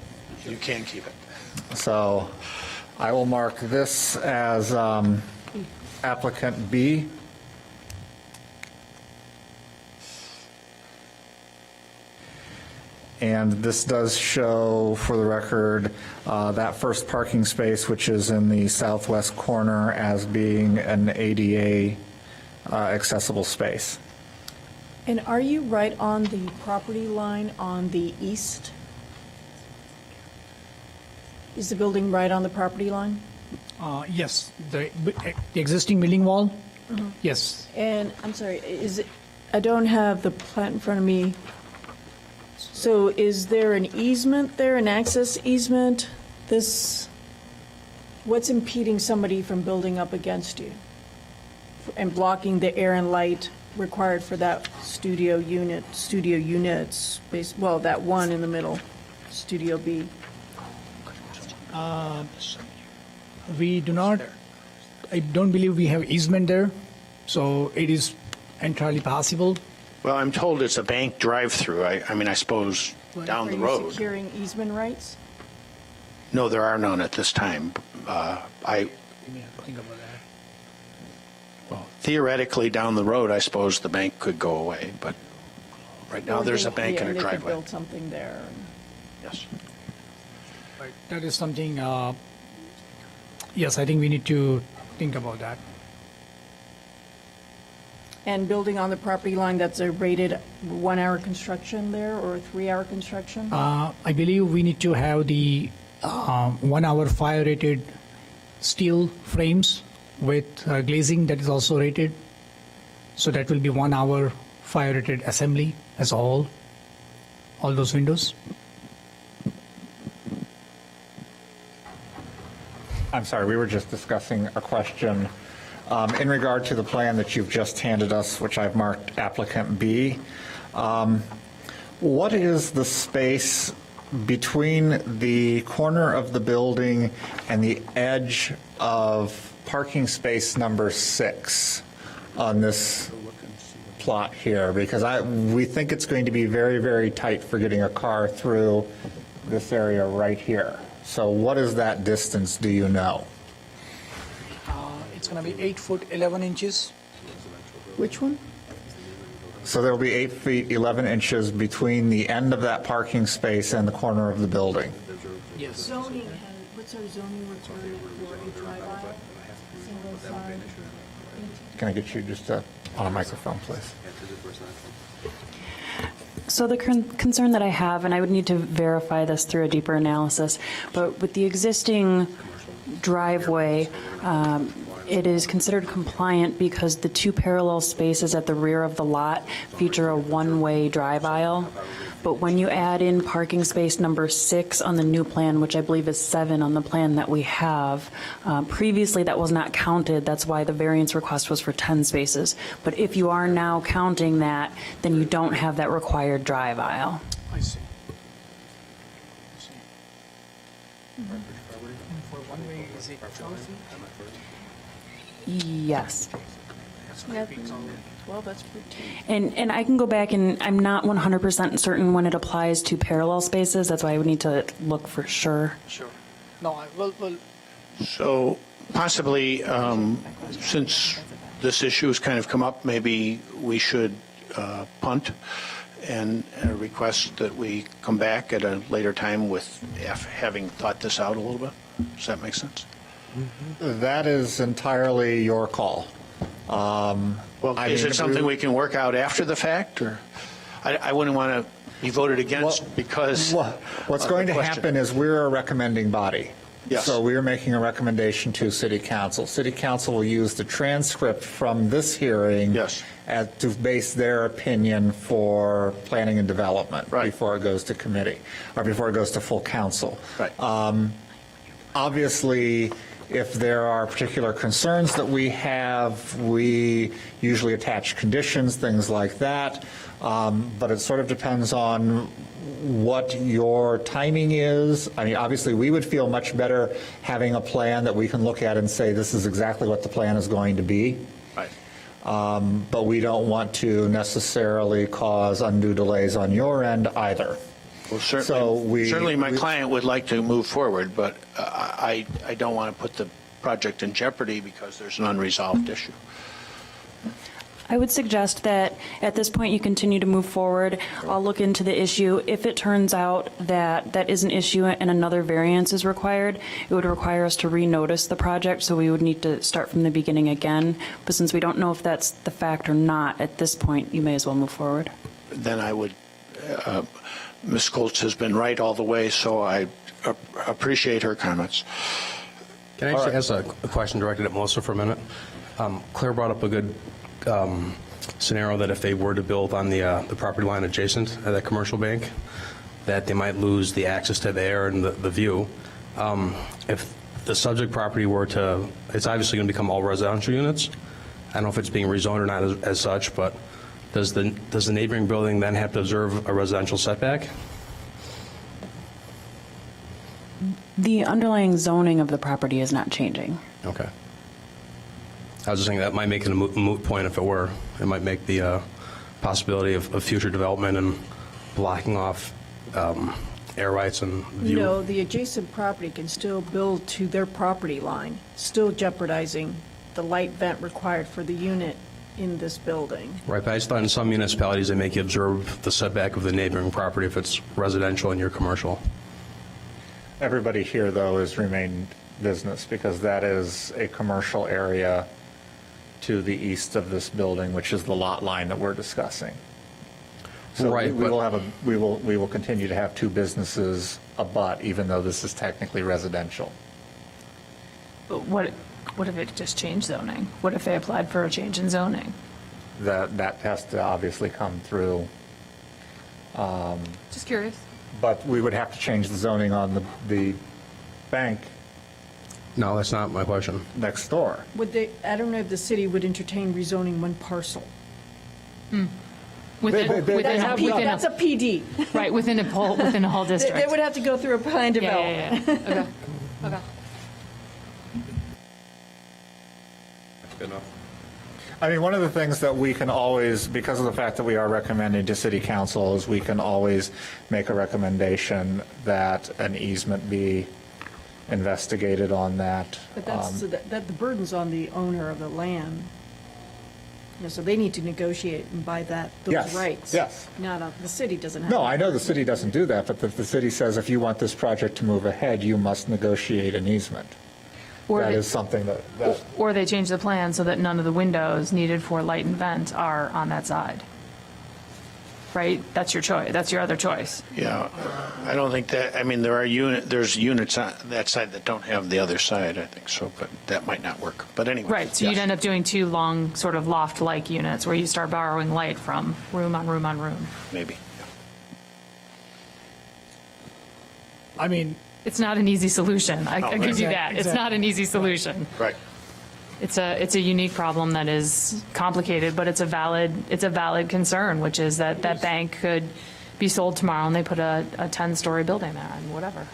You can keep it. So I will mark this as applicant B. And this does show, for the record, that first parking space, which is in the southwest corner, as being an ADA accessible space. And are you right on the property line on the east? Is the building right on the property line? Yes, the existing building wall, yes. And, I'm sorry, I don't have the plat in front of me. So is there an easement there, an access easement? What's impeding somebody from building up against you? And blocking the air and light required for that studio units, well, that one in the middle, Studio B? We do not, I don't believe we have easement there, so it is entirely possible. Well, I'm told it's a bank drive-through. I mean, I suppose down the Are you road. securing easement rights? No, there are none at this time. Theoretically, down the road, I suppose the bank could go away, but right now there's a bank and a They could driveway. build something there. Yes. That is something, yes, I think we need to think about that. And building on the property line, that's a rated 1 hour construction there, or a 3 hour construction? I believe we need to have the 1 hour fire rated steel frames with glazing that is also rated. So that will be 1 hour fire rated assembly as a whole, all those windows. I'm sorry, we were just discussing a question in regard to the plan that you've just handed us, which I've marked applicant B. What is the space between the corner of the building and the edge of parking space number 6 on this plot here? Because we think it's going to be very, very tight for getting a car through this area right here. So what is that distance, do you know? It's going to be 8 foot 11 inches. Which one? So there will be 8 feet 11 inches between the end of that parking space and the corner of the building. Yes. Zoning, what's our zoning requirement for a drive aisle? Single side? Can I get you just on a microphone, please? So the concern that I have, and I would need to verify this through a deeper analysis, but with the existing driveway, it is considered compliant because the 2 parallel spaces at the rear of the lot feature a one-way drive aisle. But when you add in parking space number 6 on the new plan, which I believe is 7 on the plan that we have, previously that was not counted. That's why the variance request was for 10 spaces. But if you are now counting that, then you don't have that required drive aisle. I see. For one way, is it 12 feet? Yes. Yeah, well, that's pretty. And I can go back, and I'm not 100% certain when it applies to parallel spaces. That's why I would need to look for sure. Sure. No, well, So possibly, since this issue has kind of come up, maybe we should punt and request that we come back at a later time with having thought this out a little bit. Does that make sense? That is entirely your call. Well, I is mean, it something we can work out after the fact, or I wouldn't want to be voted against Well, because What's of going the to question. happen is we're a recommending body. Yes. So we are making a recommendation to City Council. City Council will use the transcript from this hearing Yes. to base their opinion for planning and development Right. before it goes to committee, or before it goes to full council. Right. Obviously, if there are particular concerns that we have, we usually attach conditions, things like that. But it sort of depends on what your timing is. I mean, obviously, we would feel much better having a plan that we can look at and say, this is exactly what the plan is going to be. Right. but we don't want to necessarily cause undue delays on your end either. Well, So we- certainly my we- client would like to move forward, but I don't want to put the project in jeopardy because there's an unresolved issue. I would suggest that at this point you continue to move forward. I'll look into the issue. If it turns out that that is an issue and another variance is required, it would require us to renotice the project, so we would need to start from the beginning again. But since we don't know if that's the fact or not, at this point, you may as well move forward. Then I would, Ms. Colts has been right all the way, so I appreciate her comments. Can I actually ask a question directed at Melissa for a minute? Claire brought up a good scenario that if they were to build on the property line adjacent to that commercial bank, that they might lose the access to the air and the view. If the subject property were to, it's obviously going to become all residential units. I don't know if it's being rezoned or not as such, but does the neighboring building then have to observe a residential setback? The underlying zoning of the property is not changing. Okay. I was just saying that might make it a moot point if it were. It might make the possibility of future development and blocking off air rights and view. No, the adjacent property can still build to their property line, still jeopardizing the light vent required for the unit in this building. Right, but I just thought in some municipalities they make you observe the setback of the neighboring property if it's residential and you're commercial. Everybody here, though, is remain business because that is a commercial area to the east of this building, which is the lot line that we're discussing. So Right, we but- will have we will continue to have two businesses abut, even though this is technically residential. But what if it just changed zoning? What if they applied for a change in zoning? That has to obviously come through, Just curious. but we would have to change the zoning on the bank No, that's not my question. next door. Would they, I don't know if the city would entertain rezoning one parcel. Within That's a PD. right, within a whole district. They would have to go through a plan development. Yeah. Okay. Good enough. I mean, one of the things that we can always, because of the fact that we are recommending to city council, is we can always make a recommendation that an easement be investigated on that. But that's, so that the burden's on the owner of the land. You know, so they need to negotiate and buy those Yes, rights. yes. Not, the city doesn't have. No, I know the city doesn't do that, but the city says if you want this project to move ahead, you must negotiate an easement. Or That they- is something that Or they change the plan so that none of the windows needed for light and vent are on that side. Right? That's your choice. That's your other choice. Yeah, I don't think that, I mean, there's units on that side that don't have the other side, I think so, but that might not work. But anyway. Right, so you'd yes. end up doing two long sort of loft-like units where you start borrowing light from room on room on room. Maybe. I mean, It's not an easy solution. I right. give you that. It's Exactly. not an easy solution. Right. It's a unique problem that is complicated, but it's a valid concern, which is that that bank could be sold tomorrow and they put a 10-story building there and whatever.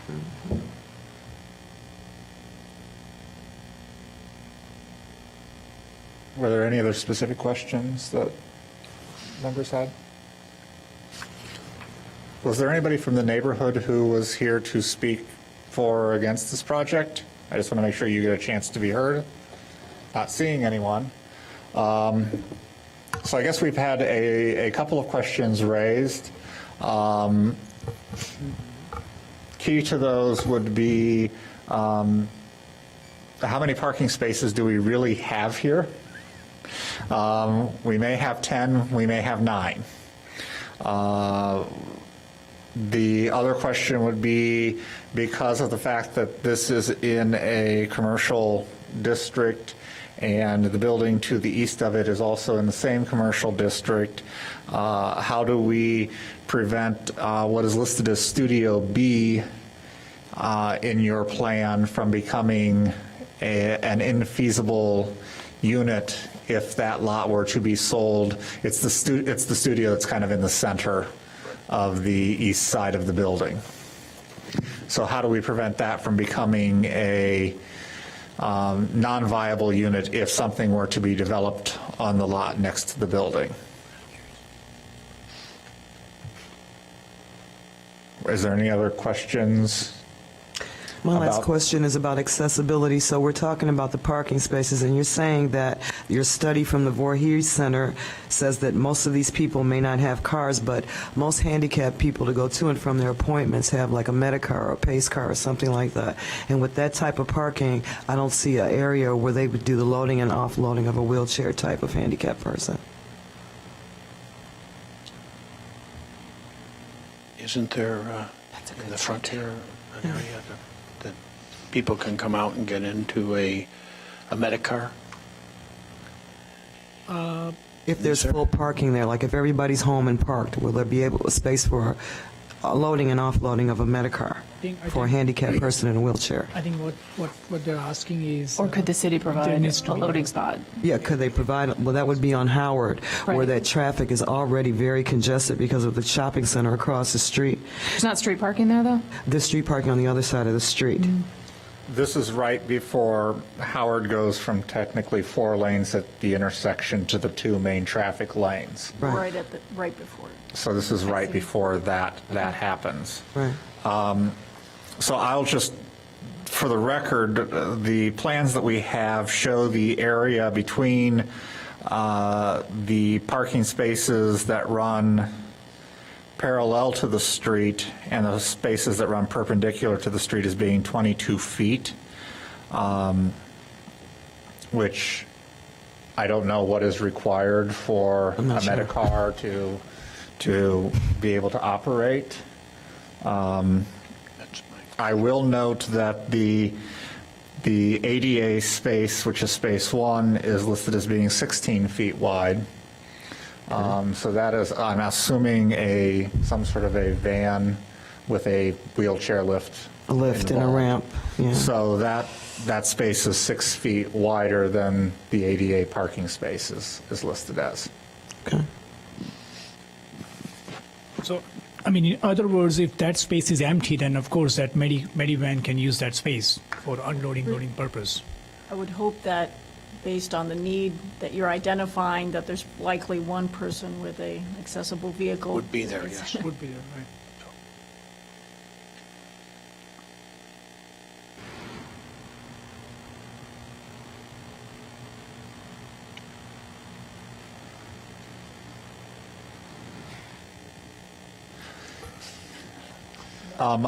Were there any other specific questions that members had? Was there anybody from the neighborhood who was here to speak for or against this project? I just want to make sure you get a chance to be heard. Not seeing anyone. So I guess we've had a couple of questions raised. Key to those would be how many parking spaces do we really have here? We may have 10, we may have 9. The other question would be, because of the fact that this is in a commercial district and the building to the east of it is also in the same commercial district, how do we prevent what is listed as Studio B in your plan from becoming an infeasible unit if that lot were to be sold? It's the studio that's kind of in the center of the east side of the building. So how do we prevent that from becoming a non-viable unit if something were to be developed on the lot next to the building. Is there any other questions? My last About- question is about accessibility. So we're talking about the parking spaces, and you're saying that your study from the Voorhees Center says that most of these people may not have cars, but most handicapped people to go to and from their appointments have like a Medicar or a Pace car or something like that. And with that type of parking, I don't see an area where they would do the loading and offloading of a wheelchair type of handicapped person. Isn't there in the front here an area that people can come out and get into a Medicar? If there's full parking there, like if everybody's home and parked, will there be a space for loading and offloading of a Medicar for a handicapped person in a wheelchair? I think what they're asking is. Or could the city provide there needs to a be- loading spot? Yeah, could they provide, well, that would be on Howard, where Right. that traffic is already very congested because of the shopping center across the street. There's not street parking there, though? There's street parking on the other side of the street. This is right before Howard goes from technically 4 lanes at the intersection to the 2 main traffic lanes. Right, Right before. So this is right before that happens. right. So I'll just, for the record, the plans that we have show the area between the parking spaces that run parallel to the street and the spaces that run perpendicular to the street as being 22 feet, which I don't know what is required for a not sure. Medicar to be able to operate. I will note that the ADA space, which is space 1, is listed as being 16 feet wide. So that is, I'm assuming, some sort of a van with a wheelchair lift. A lift and a involved. ramp, yeah. So that space is 6 feet wider than the ADA parking space is listed as. Okay. So, I mean, in other words, if that space is empty, then of course that Medivan can use that space for unloading, loading purpose. I would hope that, based on the need that you're identifying, that there's likely one person with a accessible vehicle. Would be there, yes. Would be there, right?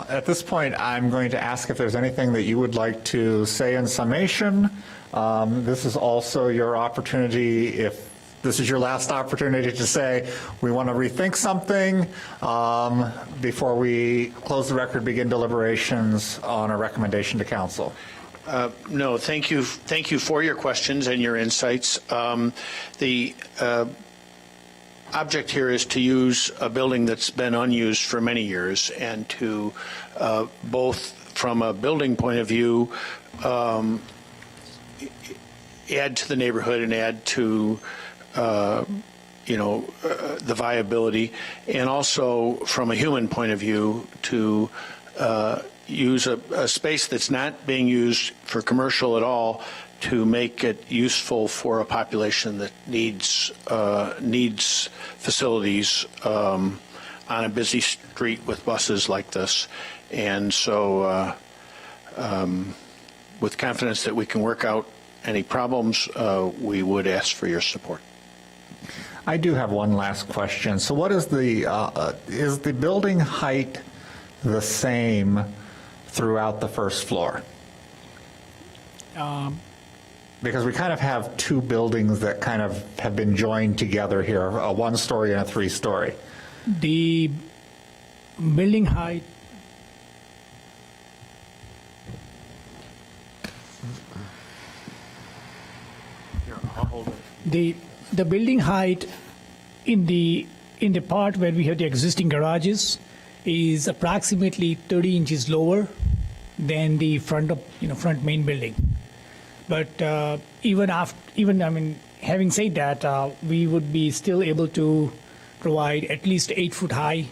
At this point, I'm going to ask if there's anything that you would like to say in summation. This is also your opportunity, if this is your last opportunity to say, we want to rethink something before we close the record, begin deliberations on a recommendation to council. No, thank you for your questions and your insights. The object here is to use a building that's been unused for many years and to both from a building point of view add to the neighborhood and add to the viability, and also from a human point of view to use a space that's not being used for commercial at all to make it useful for a population that needs facilities on a busy street with buses like this. And so with confidence that we can work out any problems, we would ask for your support. I do have one last question. So what is the building height the same throughout the first floor? Because we kind of have 2 buildings that kind of have been joined together here, a 1-story and a 3-story. The building height, the building height in the part where we have the existing garages is approximately 30 inches lower than the front main building. But having said that, we would be still able to provide at least 8-foot high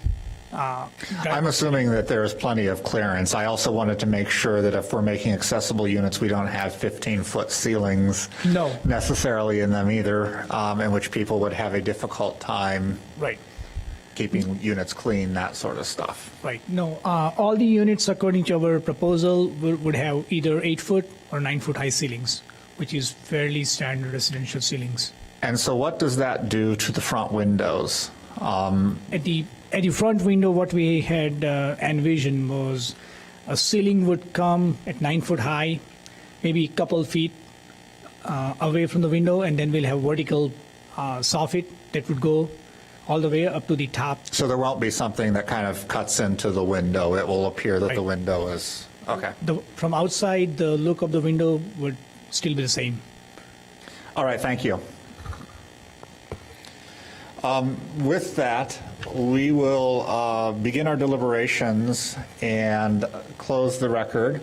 I'm assuming that there is plenty of clearance. I also wanted to make sure that if we're making accessible units, we don't have 15-foot ceilings No. necessarily in them either, in which people would have a difficult time Right. keeping units clean, that sort of stuff. Right. No, all the units according to our proposal would have either 8-foot or 9-foot high ceilings, which is fairly standard residential ceilings. And so what does that do to the front windows? At the front window, what we had envisioned was a ceiling would come at 9-foot high, maybe a couple feet away from the window, and then we'll have vertical soffit that would go all the way up to the top. So there won't be something that kind of cuts into the window. It will appear that the Right. window is, okay. From outside, the look of the window would still be the same. All right, thank you. With that, we will begin our deliberations and close the record.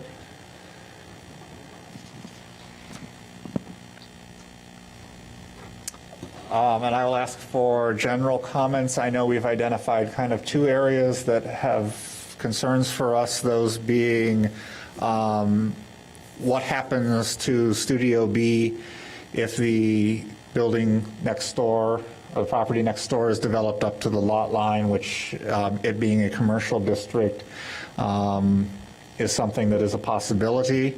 And I will ask for general comments. I know we've identified kind of two areas that have concerns for us, those being what happens to Studio B if the building next door, or the property next door is developed up to the lot line, which it being a commercial district is something that is a possibility.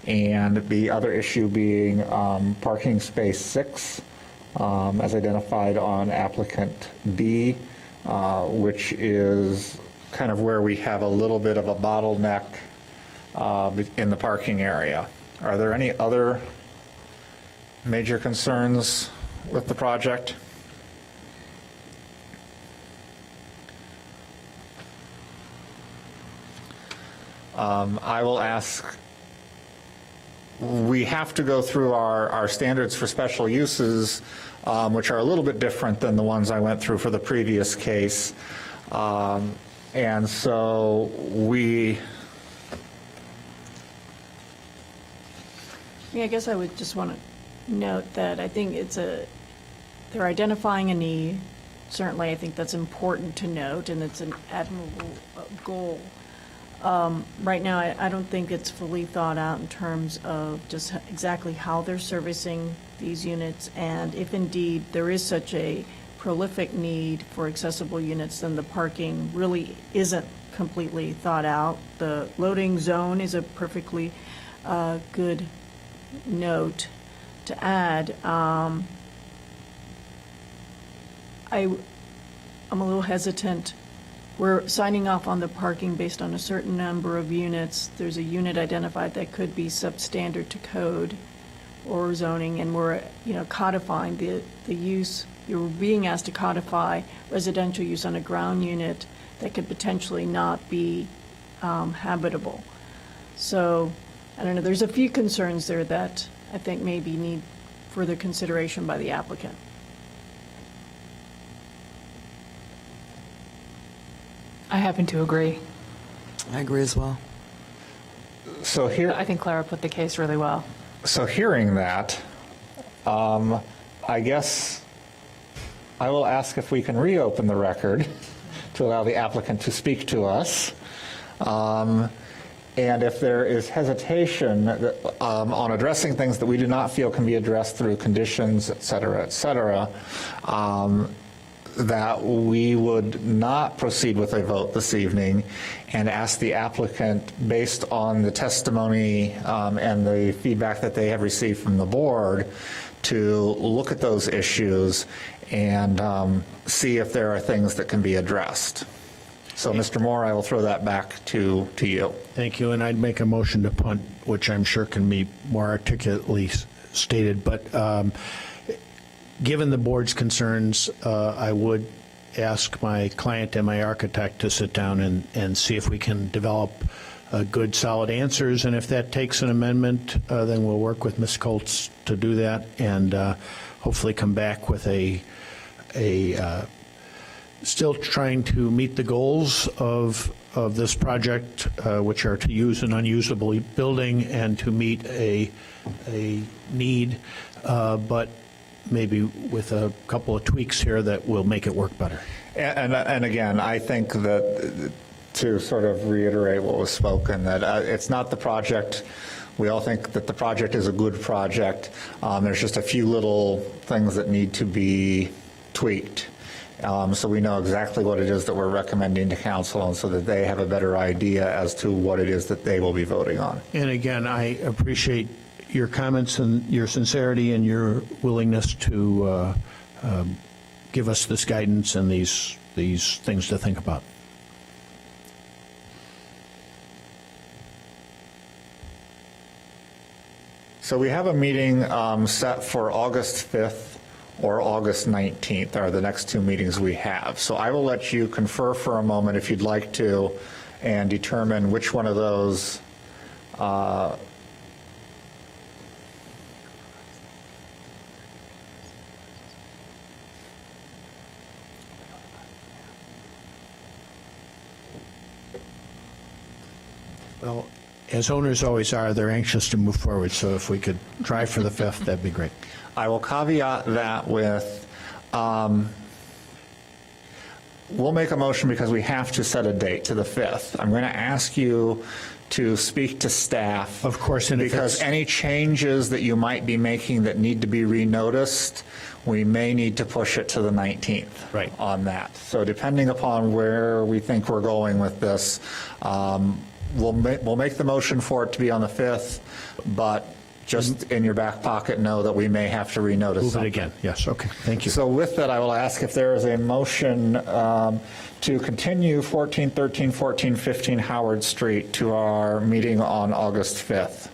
And the other issue being parking space 6, as identified on applicant B, which is kind of where we have a little bit of a bottleneck in the parking area. Are there any other major concerns with the project? I will ask, we have to go through our standards for special uses, which are a little bit different than the ones I went through for the previous case. And so I guess I would just want to note that I think they're identifying a need. Certainly, I think that's important to note, and it's an admirable goal. Right now, I don't think it's fully thought out in terms of just exactly how they're servicing these units, and if indeed there is such a prolific need for accessible units, then the parking really isn't completely thought out. The loading zone is a perfectly good note to add. I'm a little hesitant. We're signing off on the parking based on a certain number of units. There's a unit identified that could be substandard to code or zoning, and we're, codifying the use. You're being asked to codify residential use on a ground unit that could potentially not be habitable. So, I don't know, there's a few concerns there that I think maybe need further consideration by the applicant. I happen to agree. I agree as well. so here. I think Clara put the case really well. So hearing that, I guess I will ask if we can reopen the record to allow the applicant to speak to us. And if there is hesitation on addressing things that we do not feel can be addressed through conditions, et cetera, that we would not proceed with a vote this evening and ask the applicant, based on the testimony and the feedback that they have received from the board, to look at those issues and see if there are things that can be addressed. So, Mr. Moore, I will throw that back to you. Thank you, and I'd make a motion to punt, which I'm sure can be more articulately stated, but given the board's concerns, I would ask my client and my architect to sit down and see if we can develop good, solid answers, and if that takes an amendment, then we'll work with Ms. Colts to do that, and hopefully come back with a still trying to meet the goals of this project, which are to use an unusable building and to meet a need, but maybe with a couple of tweaks here that will make it work better. And again, I think that, to sort of reiterate what was spoken, that it's not the project. We all think that the project is a good project. There's just a few little things that need to be tweaked. So we know exactly what it is that we're recommending to council, and so that they have a better idea as to what it is that they will be voting on. And again, I appreciate your comments and your sincerity and your willingness to give us this guidance and these things to think about. So we have a meeting set for August 5th or August 19th are the next two meetings we have. So I will let you confer for a moment if you'd like to and determine which one of those Well, as owners always are, they're anxious to move forward, so if we could try for the 5th, that'd be great. I will caveat that with, we'll make a motion because we have to set a date to the 5th. I'm going to ask you to speak to staff. Of course, and if because it's- any changes that you might be making that need to be renoticed, we may need to push it to the 19th Right. on that. So depending upon where we think we're going with this, we'll make the motion for it to be on the 5th, but just in your back pocket, know that we may have to renotice Move it something. again. Yes, okay, thank you. So with that, I will ask if there is a motion to continue 1413, 1415 Howard Street to our meeting on August 5th.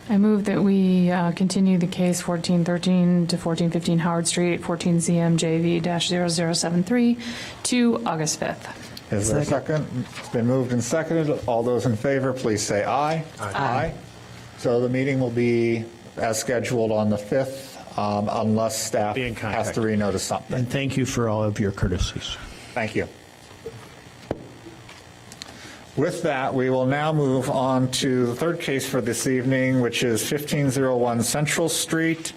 I move that we continue the case 1413 to 1415 Howard Street, 14 CMJV-0073 to August 5th. Is there a second? It's been moved and seconded. All those in favor, please say aye. Aye. So the meeting will be as scheduled on the 5th, unless staff Be in has contact. to renotice something. And thank you for all of your courtesies. Thank you. With that, we will now move on to the third case for this evening, which is 1501 Central Street.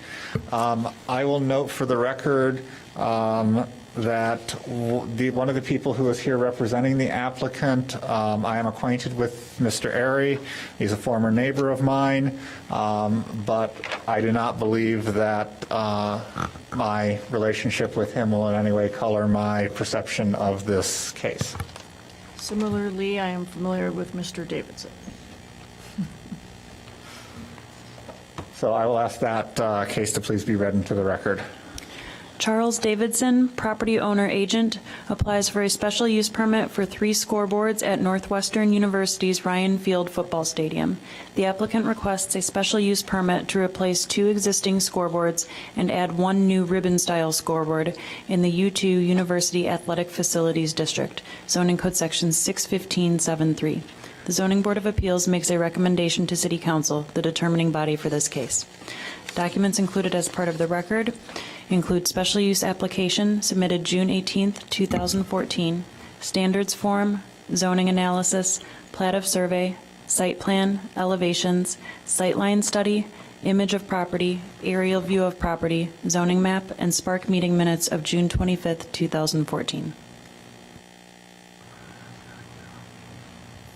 I will note for the record that one of the people who is here representing the applicant, I am acquainted with Mr. Airy. He's a former neighbor of mine, but I do not believe that my relationship with him will in any way color my perception of this case. Similarly, I am familiar with Mr. Davidson. So I will ask that case to please be read into the record. Charles Davidson, property owner agent, applies for a special use permit for 3 scoreboards at Northwestern University's Ryan Field Football Stadium. The applicant requests a special use permit to replace 2 existing scoreboards and add 1 new ribbon-style scoreboard in the U2 University Athletic Facilities District, zoning code section 61573. The Zoning Board of Appeals makes a recommendation to City Council, the determining body for this case. Documents included as part of the record include special use application submitted June 18, 2014, standards form, zoning analysis, plat of survey, site plan, elevations, sightline study, image of property, aerial view of property, zoning map, and Spark meeting minutes of June 25, 2014.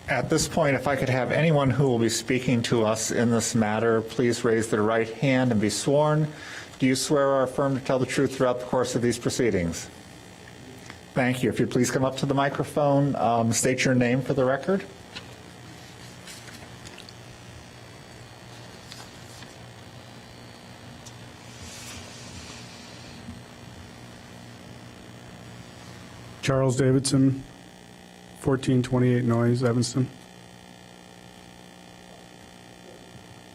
At this point, if I could have anyone who will be speaking to us in this matter, please raise their right hand and be sworn. Do you swear or affirm to tell the truth throughout the course of these proceedings? Thank you. If you'd please come up to the microphone, state your name for the record. Charles Davidson, 1428 Noyes, Evanston.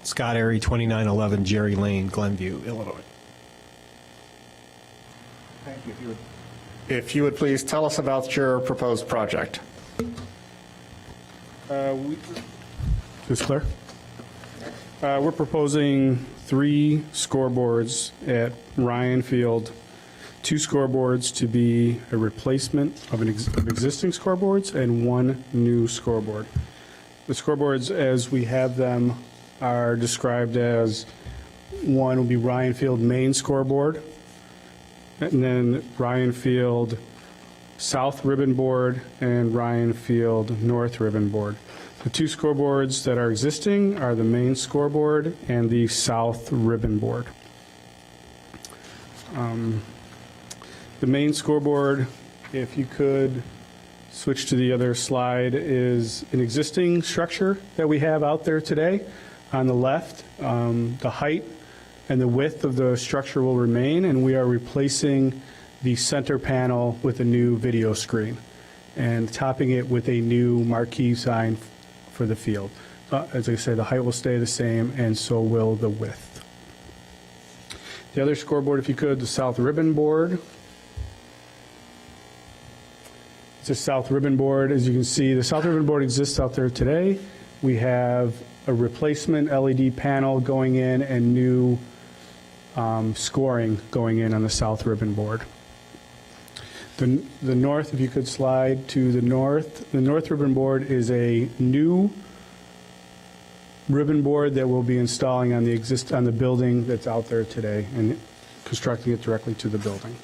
Scott Airy, 2911 Jerry Lane, Glenview, Illinois. Thank you. If you would please tell us about your proposed project. Is this clear? We're proposing 3 scoreboards at Ryan Field. 2 scoreboards to be a replacement of existing scoreboards and 1 new scoreboard. The scoreboards, as we have them, are described as one will be Ryan Field main scoreboard, and then Ryan Field South ribbon board and Ryan Field North ribbon board. The two scoreboards that are existing are the main scoreboard and the south ribbon board. The main scoreboard, if you could switch to the other slide, is an existing structure that we have out there today. On the left, the height and the width of the structure will remain, and we are replacing the center panel with a new video screen and topping it with a new marquee sign for the field. As I say, the height will stay the same, and so will the width. The other scoreboard, if you could, the south ribbon board. It's a south ribbon board. As you can see, the south ribbon board exists out there today. We have a replacement LED panel going in and new scoring going in on the south ribbon board. The north, if you could slide to the north ribbon board is a new ribbon board that we'll be installing on the building that's out there today and constructing it directly to the building.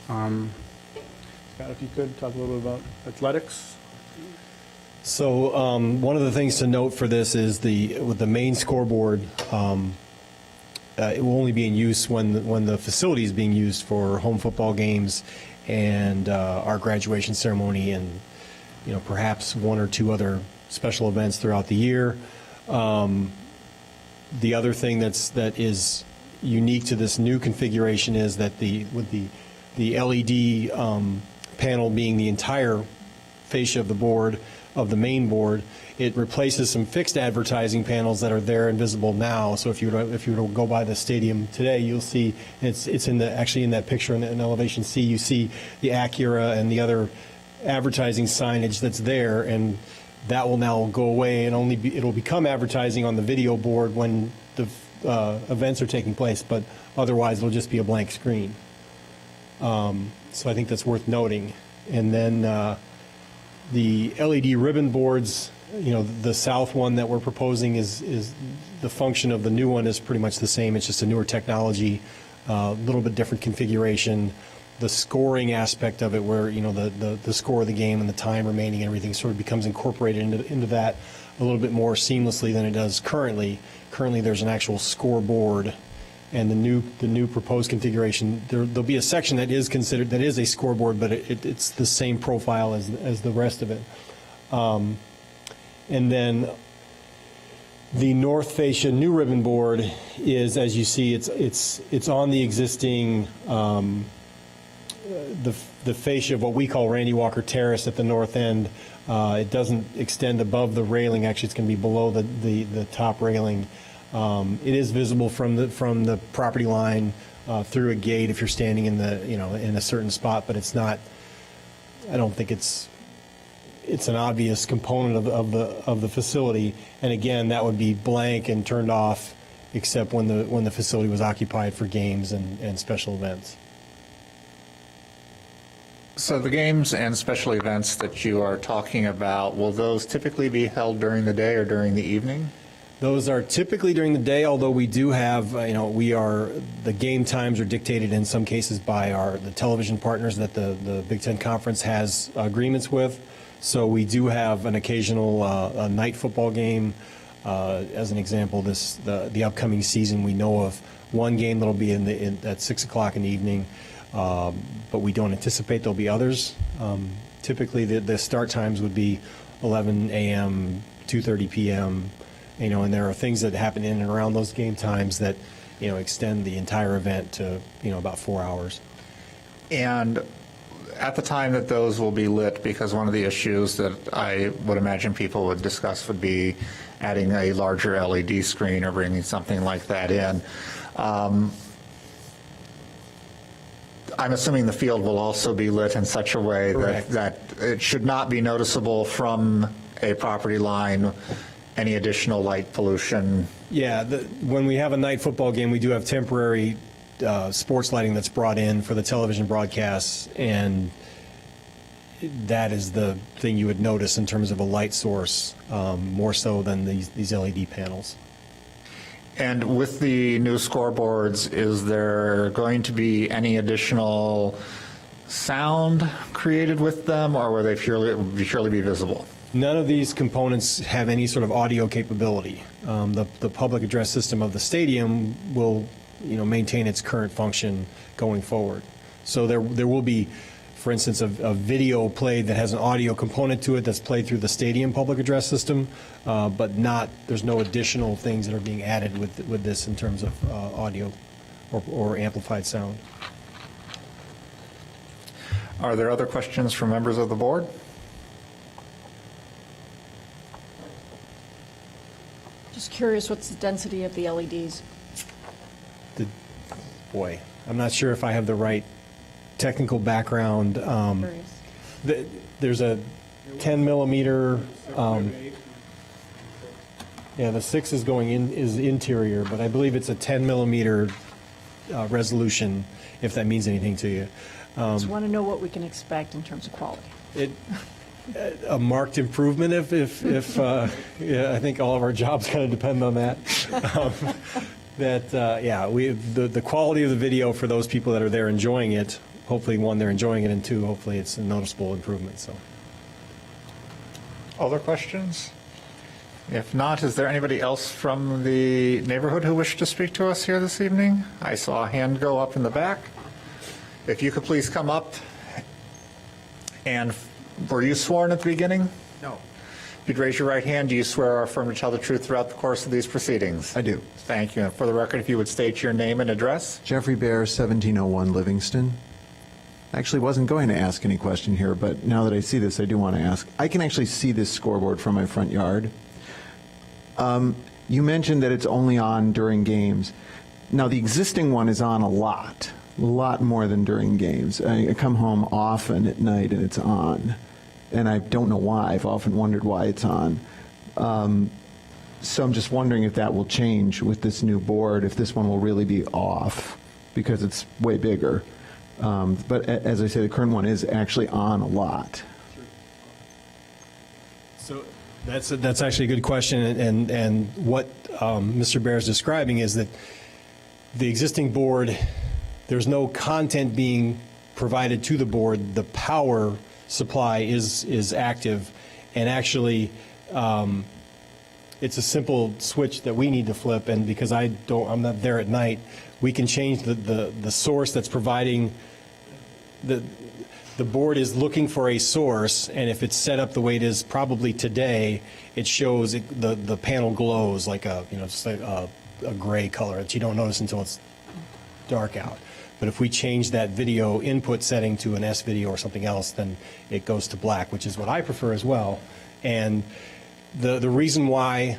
Scott, if you could talk a little bit about athletics. So one of the things to note for this is with the main scoreboard, it will only be in use when the facility is being used for home football games and our graduation ceremony, and perhaps one or two other special events throughout the year. The other thing that is unique to this new configuration is that with the LED panel being the entire fascia of the board, of the main board, it replaces some fixed advertising panels that are there and visible now. So if you were to go by the stadium today, you'll see it's actually in that picture in elevation C, you see the Acura and the other advertising signage that's there, and that will now go away, and it'll become advertising on the video board when the events are taking place, but otherwise it'll just be a blank screen. So I think that's worth noting. And then the LED ribbon boards, the south one that we're proposing is the function of the new one is pretty much the same. It's just a newer technology, a little bit different configuration. The scoring aspect of it, where the score of the game and the time remaining and everything sort of becomes incorporated into that a little bit more seamlessly than it does currently. Currently, there's an actual scoreboard, and the new proposed configuration, there'll be a section that is a scoreboard, but it's the same profile as the rest of it. And then the north fascia new ribbon board is, as you see, it's on the existing the fascia of what we call Randy Walker Terrace at the north end. It doesn't extend above the railing. Actually, it's going to be below the top railing. It is visible from the property line through a gate if you're standing in in a certain spot, but it's not. I don't think it's an obvious component of the facility. And again, that would be blank and turned off, except when the facility was occupied for games and special events. So the games and special events that you are talking about, will those typically be held during the day or during the evening? Those are typically during the day, although we do have, the game times are dictated in some cases by the television partners that the Big Ten Conference has agreements with. So we do have an occasional a night football game. As an example, the upcoming season, we know of one game that'll be at 6 o'clock in the evening, but we don't anticipate there'll be others. Typically, the start times would be 11 a.m., 2:30 p.m., and there are things that happen in and around those game times that, extend the entire event to, about 4 hours. And at the time that those will be lit, because one of the issues that I would imagine people would discuss would be adding a larger LED screen or bringing something like that in. I'm assuming the field will also be lit in such a way that it should not be noticeable from a property line, any additional light pollution. Yeah, when we have a night football game, we do have temporary sports lighting that's brought in for the television broadcasts, and that is the thing you would notice in terms of a light source, more so than these LED panels. And with the new scoreboards, is there going to be any additional sound created with them, or will they purely be visible? None of these components have any sort of audio capability. The public address system of the stadium will, maintain its current function going forward. So there will be, for instance, a video played that has an audio component to it that's played through the stadium public address system, but there's no additional things that are being added with this in terms of audio or amplified sound. Are there other questions from members of the board? Just curious, what's the density of the LEDs? Boy, I'm not sure if I have the right technical background. Curious. There's a 10 millimeter. The 6 is interior, but I believe it's a 10 millimeter resolution, if that means anything to you. Just want to know what we can expect in terms of quality. A marked improvement if I think all of our jobs kind of depend on that. The quality of the video for those people that are there enjoying it, hopefully, one, they're enjoying it, and two, hopefully it's a noticeable improvement. So, Other questions? If not, is there anybody else from the neighborhood who wished to speak to us here this evening? I saw a hand go up in the back. If you could please come up. And were you sworn at the beginning? No. If you'd raise your right hand, do you swear or affirm to tell the truth throughout the course of these proceedings? I do. Thank you. And for the record, if you would state your name and address. Jeffrey Bear, 1701 Livingston. I actually wasn't going to ask any question here, but now that I see this, I do want to ask. I can actually see this scoreboard from my front yard. You mentioned that it's only on during games. Now, the existing one is on a lot more than during games. I come home often at night and it's on, and I don't know why. I've often wondered why it's on. So I'm just wondering if that will change with this new board, if this one will really be off, because it's way bigger. But as I say, the current one is actually on a lot. So that's actually a good question, and what Mr. Bear is describing is that the existing board, there's no content being provided to the board. The power supply is active, and actually it's a simple switch that we need to flip, and because I'm not there at night, we can change the source that's providing. The board is looking for a source, and if it's set up the way it is probably today, it shows the panel glows like just like a gray color that you don't notice until it's dark out. But if we change that video input setting to an S video or something else, then it goes to black, which is what I prefer as well. And the reason why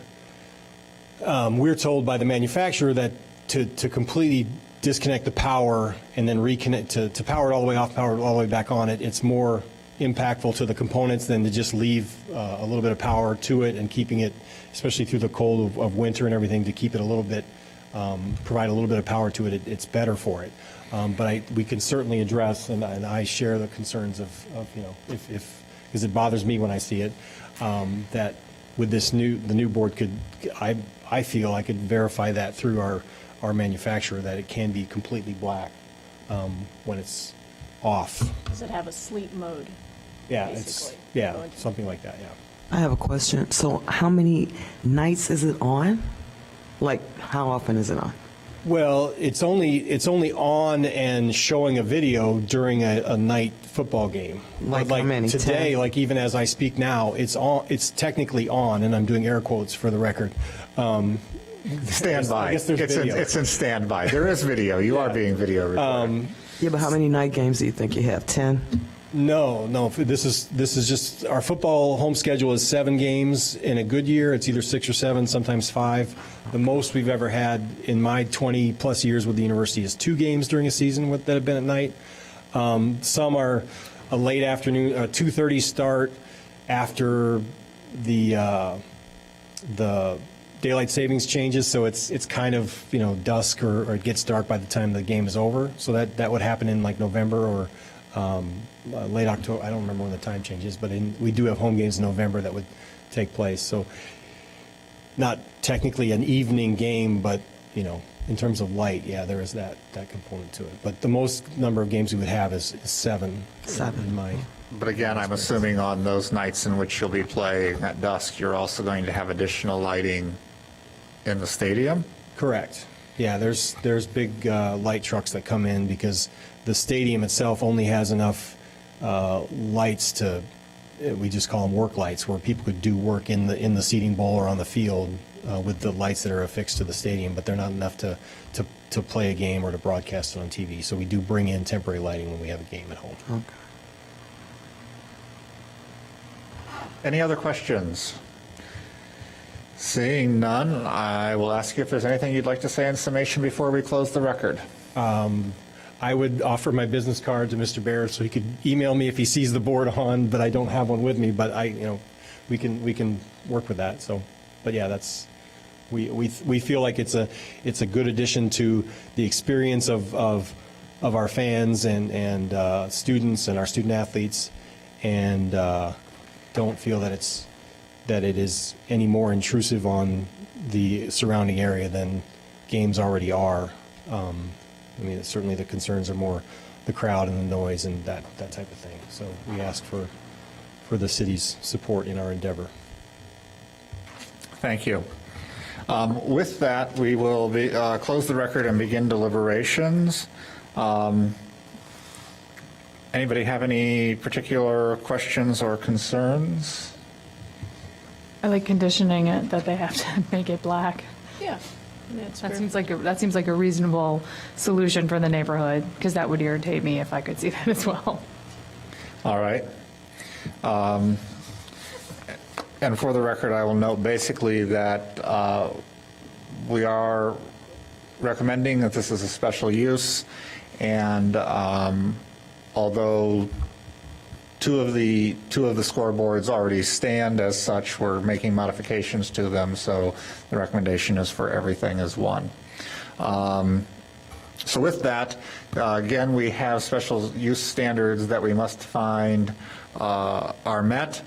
we're told by the manufacturer that to completely disconnect the power and then reconnect to power it all the way off, power it all the way back on, it's more impactful to the components than to just leave a little bit of power to it and keeping it, especially through the cold of winter and everything, to keep it a little bit, provide a little bit of power to it. It's better for it. But we can certainly address, and I share the concerns of if because it bothers me when I see it, that with the new board I feel I could verify that through our manufacturer that it can be completely black when it's off. Does it have a sleep mode? Yeah, basically? Something like that. Yeah. I have a question. So how many nights is it on? Like, how often is it on? Well, it's only on and showing a video during a night football game. Like how many? Today, 10? like even as I speak now, it's on. It's technically on, and I'm doing air quotes for the record. Standby. I guess there's video. It's in standby. There is video. You are being video recorded. Yeah, but how many night games do you think you have? 10? No. This is just our football home schedule is 7 games in a good year. It's either 6 or 7, sometimes 5. The most we've ever had in my 20 plus years with the university is 2 games during a season that have been at night. Some are a late afternoon, 2:30 start after the daylight savings changes, so it's kind of dusk or it gets dark by the time the game is over. So that would happen in like November or late October. I don't remember when the time changes, but we do have home games in November that would take place. So not technically an evening game, but, in terms of light, yeah, there is that component to it. But the most number of games we would have is 7. 7. In my. But again, I'm assuming on those nights in which you'll be playing at dusk, you're also going to have additional lighting in the stadium? Correct. Yeah, there's big light trucks that come in because the stadium itself only has enough lights to, we just call them work lights, where people could do work in the seating bowl or on the field with the lights that are affixed to the stadium, but they're not enough to play a game or to broadcast it on TV. So we do bring in temporary lighting when we have a game at home. Okay. Any other questions? Seeing none, I will ask you if there's anything you'd like to say in summation before we close the record. I would offer my business card to Mr. Baird so he could email me if he sees the board on, but I don't have one with me. But we can work with that. So, but yeah, we feel like it's a good addition to the experience of our fans and students and our student athletes, and don't feel that it is any more intrusive on the surrounding area than games already are. Certainly the concerns are more the crowd and the noise and that type of thing. So we ask for the city's support in our endeavor. Thank you. With that, we will close the record and begin deliberations. Anybody have any particular questions or concerns? I like conditioning it that they have to make it black. Yeah. That's That fair. seems like a reasonable solution for the neighborhood, because that would irritate me if I could see that as well. All right. And for the record, I will note basically that we are recommending that this is a special use, and although two of the scoreboards already stand as such, we're making modifications to them, so the recommendation is for everything as one. So with that, again, we have special use standards that we must find are met,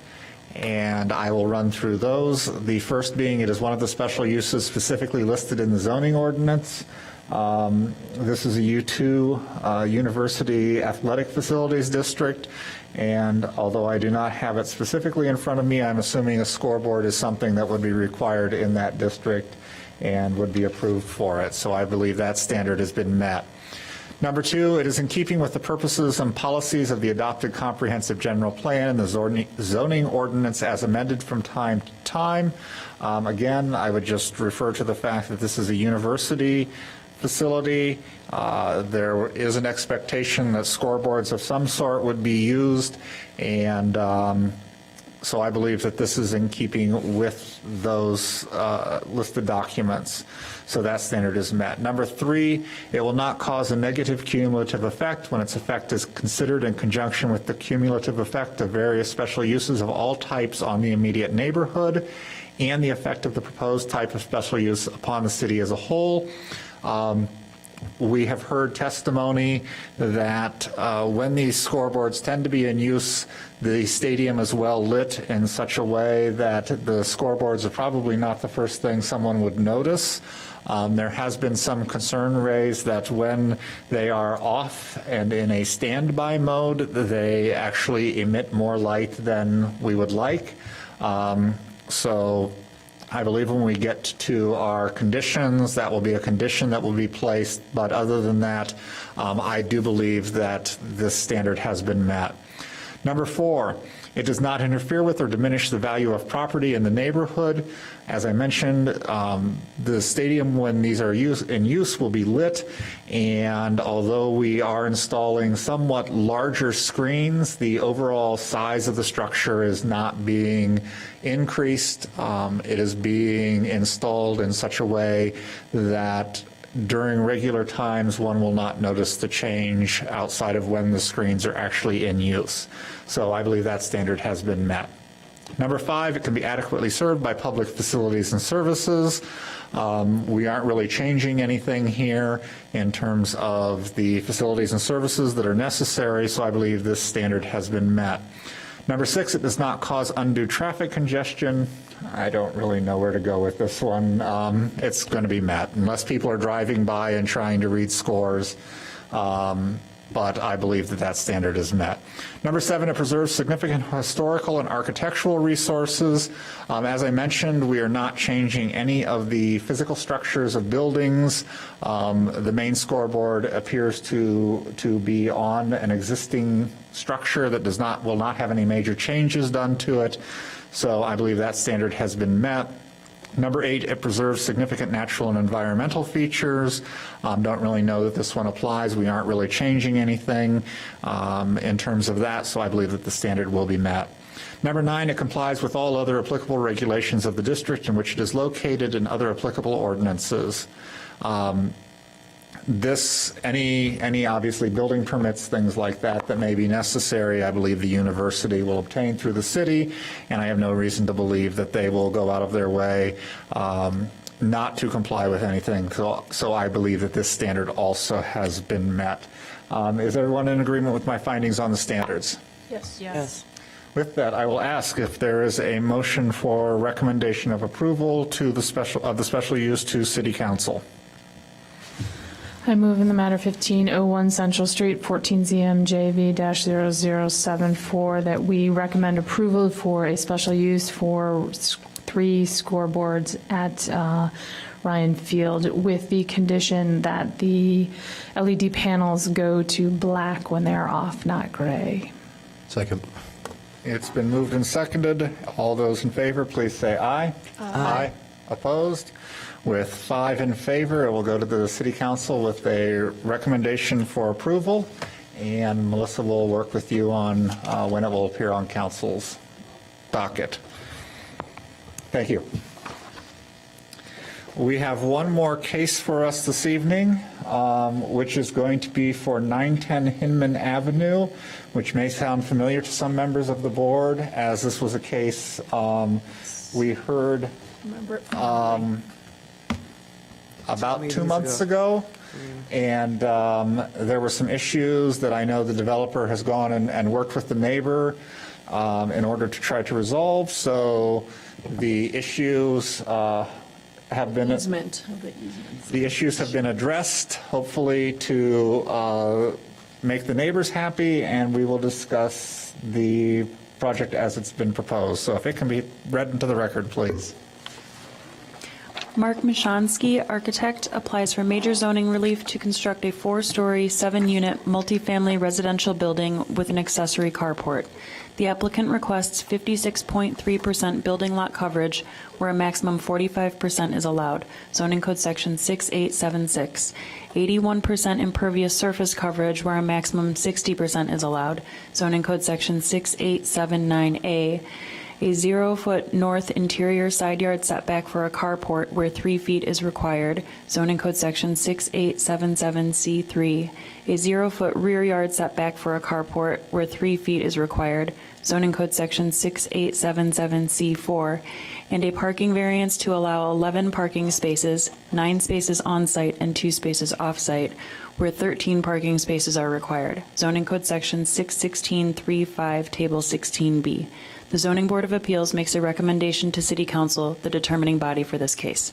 and I will run through those. The first being, it is one of the special uses specifically listed in the zoning ordinance. This is a U2 University Athletic Facilities District, and although I do not have it specifically in front of me, I'm assuming a scoreboard is something that would be required in that district and would be approved for it. So I believe that standard has been met. Number 2, it is in keeping with the purposes and policies of the adopted comprehensive general plan and the zoning ordinance as amended from time to time. Again, I would just refer to the fact that this is a university facility. There is an expectation that scoreboards of some sort would be used, and so I believe that this is in keeping with those listed documents. So that standard is met. Number 3, it will not cause a negative cumulative effect when its effect is considered in conjunction with the cumulative effect of various special uses of all types on the immediate neighborhood and the effect of the proposed type of special use upon the city as a whole. We have heard testimony that when these scoreboards tend to be in use, the stadium is well lit in such a way that the scoreboards are probably not the first thing someone would notice. There has been some concern raised that when they are off and in a standby mode, they actually emit more light than we would like. So I believe when we get to our conditions, that will be a condition that will be placed. But other than that, I do believe that this standard has been met. Number 4, it does not interfere with or diminish the value of property in the neighborhood. As I mentioned, the stadium, when these are in use, will be lit, and although we are installing somewhat larger screens, the overall size of the structure is not being increased. It is being installed in such a way that during regular times, one will not notice the change outside of when the screens are actually in use. So I believe that standard has been met. Number 5, it can be adequately served by public facilities and services. We aren't really changing anything here in terms of the facilities and services that are necessary, so I believe this standard has been met. Number 6, it does not cause undue traffic congestion. I don't really know where to go with this one. It's going to be met unless people are driving by and trying to read scores. But I believe that that standard is met. Number 7, it preserves significant historical and architectural resources. As I mentioned, we are not changing any of the physical structures of buildings. The main scoreboard appears to be on an existing structure that will not have any major changes done to it. So I believe that standard has been met. Number 8, it preserves significant natural and environmental features. Don't really know that this one applies. We aren't really changing anything in terms of that, so I believe that the standard will be met. Number 9, it complies with all other applicable regulations of the district in which it is located and other applicable ordinances. Any obviously building permits, things like that may be necessary, I believe the university will obtain through the city, and I have no reason to believe that they will go out of their way not to comply with anything. So I believe that this standard also has been met. Is everyone in agreement with my findings on the standards? Yes. Yes. With that, I will ask if there is a motion for recommendation of approval to the special use to City Council. I move in the matter 1501 Central Street, 14 ZMJV-0074, that we recommend approval for a special use for 3 scoreboards at Ryan Field with the condition that the LED panels go to black when they're off, not gray. Second. It's been moved and seconded. All those in favor, please say aye. Aye. Opposed? With 5 in favor, it will go to the City Council with a recommendation for approval, and Melissa will work with you on when it will appear on Council's docket. Thank you. We have one more case for us this evening, which is going to be for 910 Hinman Avenue, which may sound familiar to some members of the board, as this was a case we heard about 2 months ago, and there were some issues that I know the developer has gone and worked with the neighbor in order to try to resolve. So the issues have been the issues have been addressed, hopefully to make the neighbors happy, and we will discuss the project as it's been proposed. So if it can be read into the record, please. Mark Mishansky, architect, applies for major zoning relief to construct a 4-story, 7-unit multifamily residential building with an accessory carport. The applicant requests 56.3% building lot coverage, where a maximum 45% is allowed, zoning code section 6876. 81% impervious surface coverage, where a maximum 60% is allowed, zoning code section 6879A. A 0-foot north interior side yard setback for a carport where 3 feet is required, zoning code section 6877C3. A 0-foot rear yard setback for a carport where 3 feet is required, zoning code section 6877C4. And a parking variance to allow 11 parking spaces, 9 spaces on-site and 2 spaces off-site, where 13 parking spaces are required, zoning code section 61635, table 16B. The Zoning Board of Appeals makes a recommendation to City Council, the determining body for this case.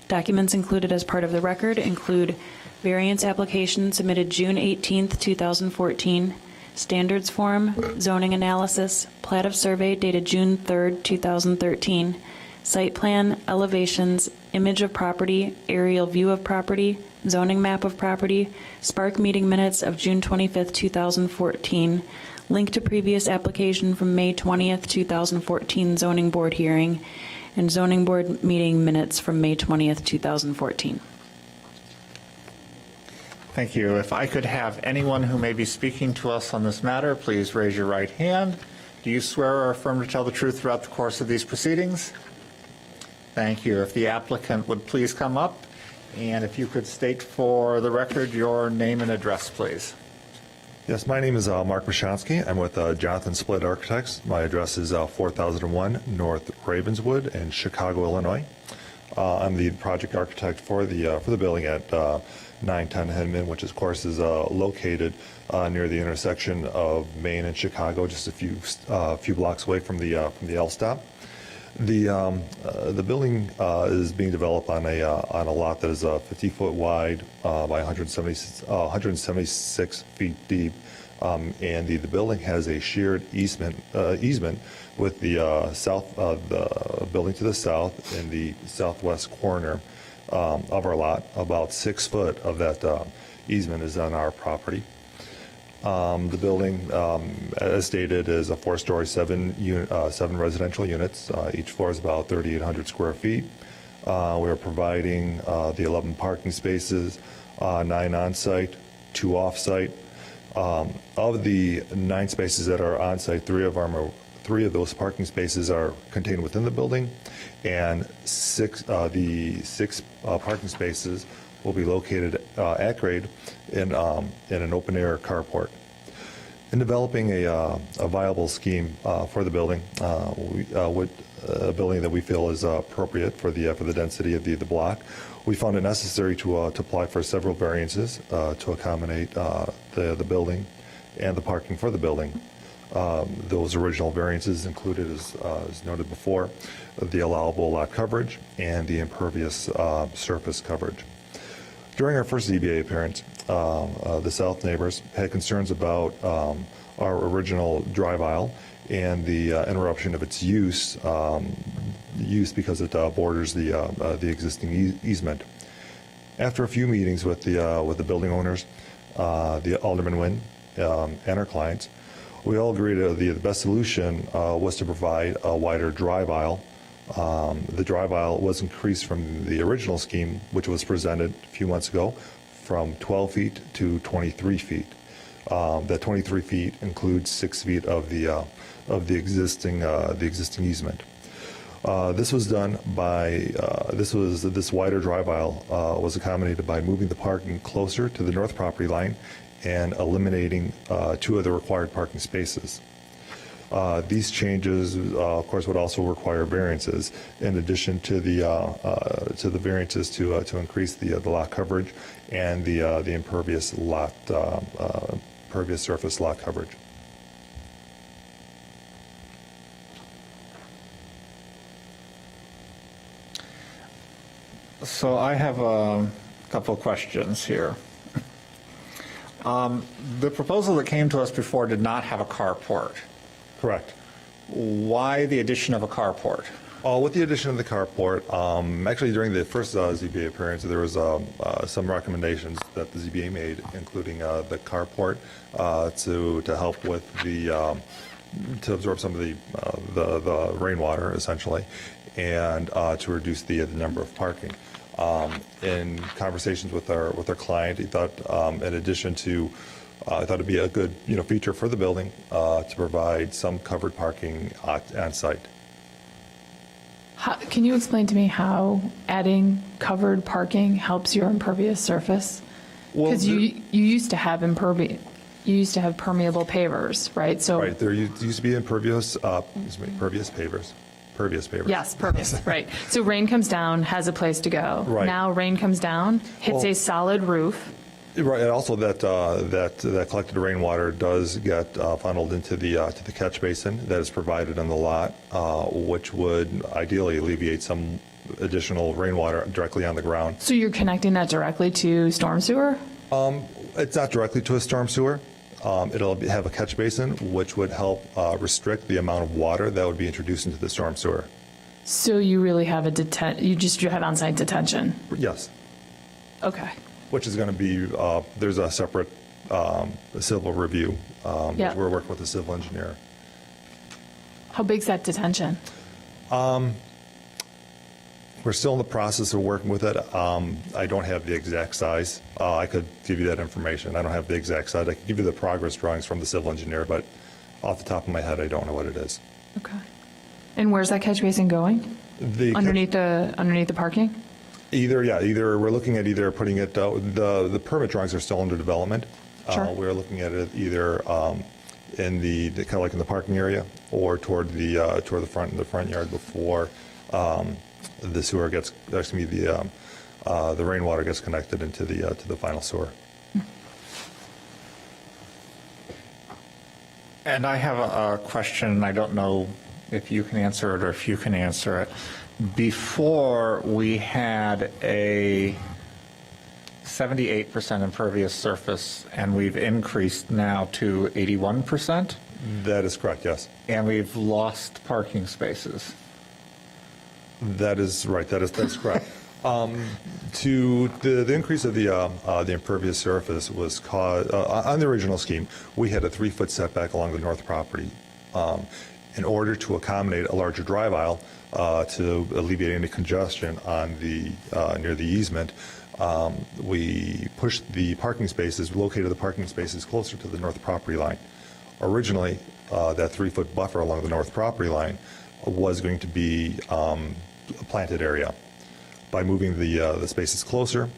Documents included as part of the record include variance application submitted June 18, 2014, standards form, zoning analysis, plat of survey dated June 3, 2013, site plan, elevations, image of property, aerial view of property, zoning map of property, Spark meeting minutes of June 25, 2014, link to previous application from May 20th, 2014 zoning board hearing, and zoning board meeting minutes from May 20th, 2014. Thank you. If I could have anyone who may be speaking to us on this matter, please raise your right hand. Do you swear or affirm to tell the truth throughout the course of these proceedings? Thank you. If the applicant would please come up, and if you could state for the record your name and address, please. Yes, my name is Mark Mishansky. I'm with Jonathan Split Architects. My address is 4001 North Ravenswood in Chicago, Illinois. I'm the project architect for the building at 910 Hinman, which of course is located near the intersection of Main and Chicago, just a few blocks away from the L stop. The building is being developed on a lot that is 50 foot wide by 176 feet deep, and the building has a shared easement with the the building to the south in the southwest corner of our lot. About 6 foot of that easement is on our property. The building, as stated, is a 4-story, 7 residential units. Each floor is about 3,800 square feet. We are providing the 11 parking spaces, 9 on-site, 2 off-site. Of the 9 spaces that are on-site, 3 of those parking spaces are contained within the building, and 6 parking spaces will be located at grade in an open-air carport. In developing a viable scheme for the building, a building that we feel is appropriate for the density of the block, we found it necessary to apply for several variances to accommodate the building and the parking for the building. Those original variances included, as noted before, the allowable lot coverage and the impervious surface coverage. During our first ZBA appearance, the South neighbors had concerns about our original drive aisle and the interruption of its use because it borders the existing easement. After a few meetings with the building owners, the Alderman Nguyen, and our clients, we all agreed the best solution was to provide a wider drive aisle. The drive aisle was increased from the original scheme, which was presented a few months ago, from 12 feet to 23 feet. That 23 feet includes 6 feet of the existing easement. This was done by this wider drive aisle was accommodated by moving the parking closer to the north property line and eliminating 2 of the required parking spaces. These changes, of course, would also require variances in addition to the variances to increase the lot coverage and the impervious surface lot coverage. So I have a couple of questions here. The proposal that came to us before did not have a carport. Correct. Why the addition of a carport? With the addition of the carport, actually during the first ZBA appearance, there was some recommendations that the ZBA made, including the carport to help with to absorb some of the rainwater, essentially, and to reduce the number of parking. In conversations with our client, he thought, in addition to I thought it'd be a good feature for the building to provide some covered parking on site. Can you explain to me how adding covered parking helps your impervious surface? Because you used to have permeable pavers, right? So right, there used to be impervious pavers. Pervious pavers. Yes, pervious, right. So rain comes down, has a place to go. Right. Now rain comes down, hits a solid roof. Right, and also that collected rainwater does get funneled into the catch basin that is provided on the lot, which would ideally alleviate some additional rainwater directly on the ground. So you're connecting that directly to storm sewer? It's not directly to a storm sewer. It'll have a catch basin, which would help restrict the amount of water that would be introduced into the storm sewer. So you really have you have on-site detention? Yes. Okay. Which is going to be, there's a separate civil review. Yep. We're working with a civil engineer. How big's that detention? We're still in the process of working with it. I don't have the exact size. I could give you that information. I don't have the exact size. I could give you the progress drawings from the civil engineer, but off the top of my head, I don't know what it is. Okay. And where's that catch basin going? Underneath the parking? Either we're looking at either putting it, the permit drawings are still under development. Sure. We're looking at it either in the kind of like in the parking area or toward the front yard before the sewer gets, excuse me, the rainwater gets connected into the final sewer. And I have a question, I don't know if you can answer it or if you can answer it. Before, we had a 78% impervious surface, and we've increased now to 81%, That is correct, yes. and we've lost parking spaces. That is right. That's correct. To the increase of the impervious surface was caused on the original scheme. We had a 3-foot setback along the north property. In order to accommodate a larger drive aisle to alleviate any congestion on the near the easement, we pushed the parking spaces, located the parking spaces closer to the north property line. Originally, that 3-foot buffer along the north property line was going to be a planted area. By moving the spaces closer,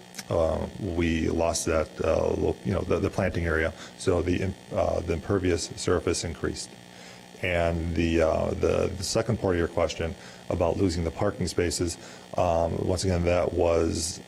we lost that the planting area, so the impervious surface increased. And the second part of your question about losing the parking spaces, once again, that was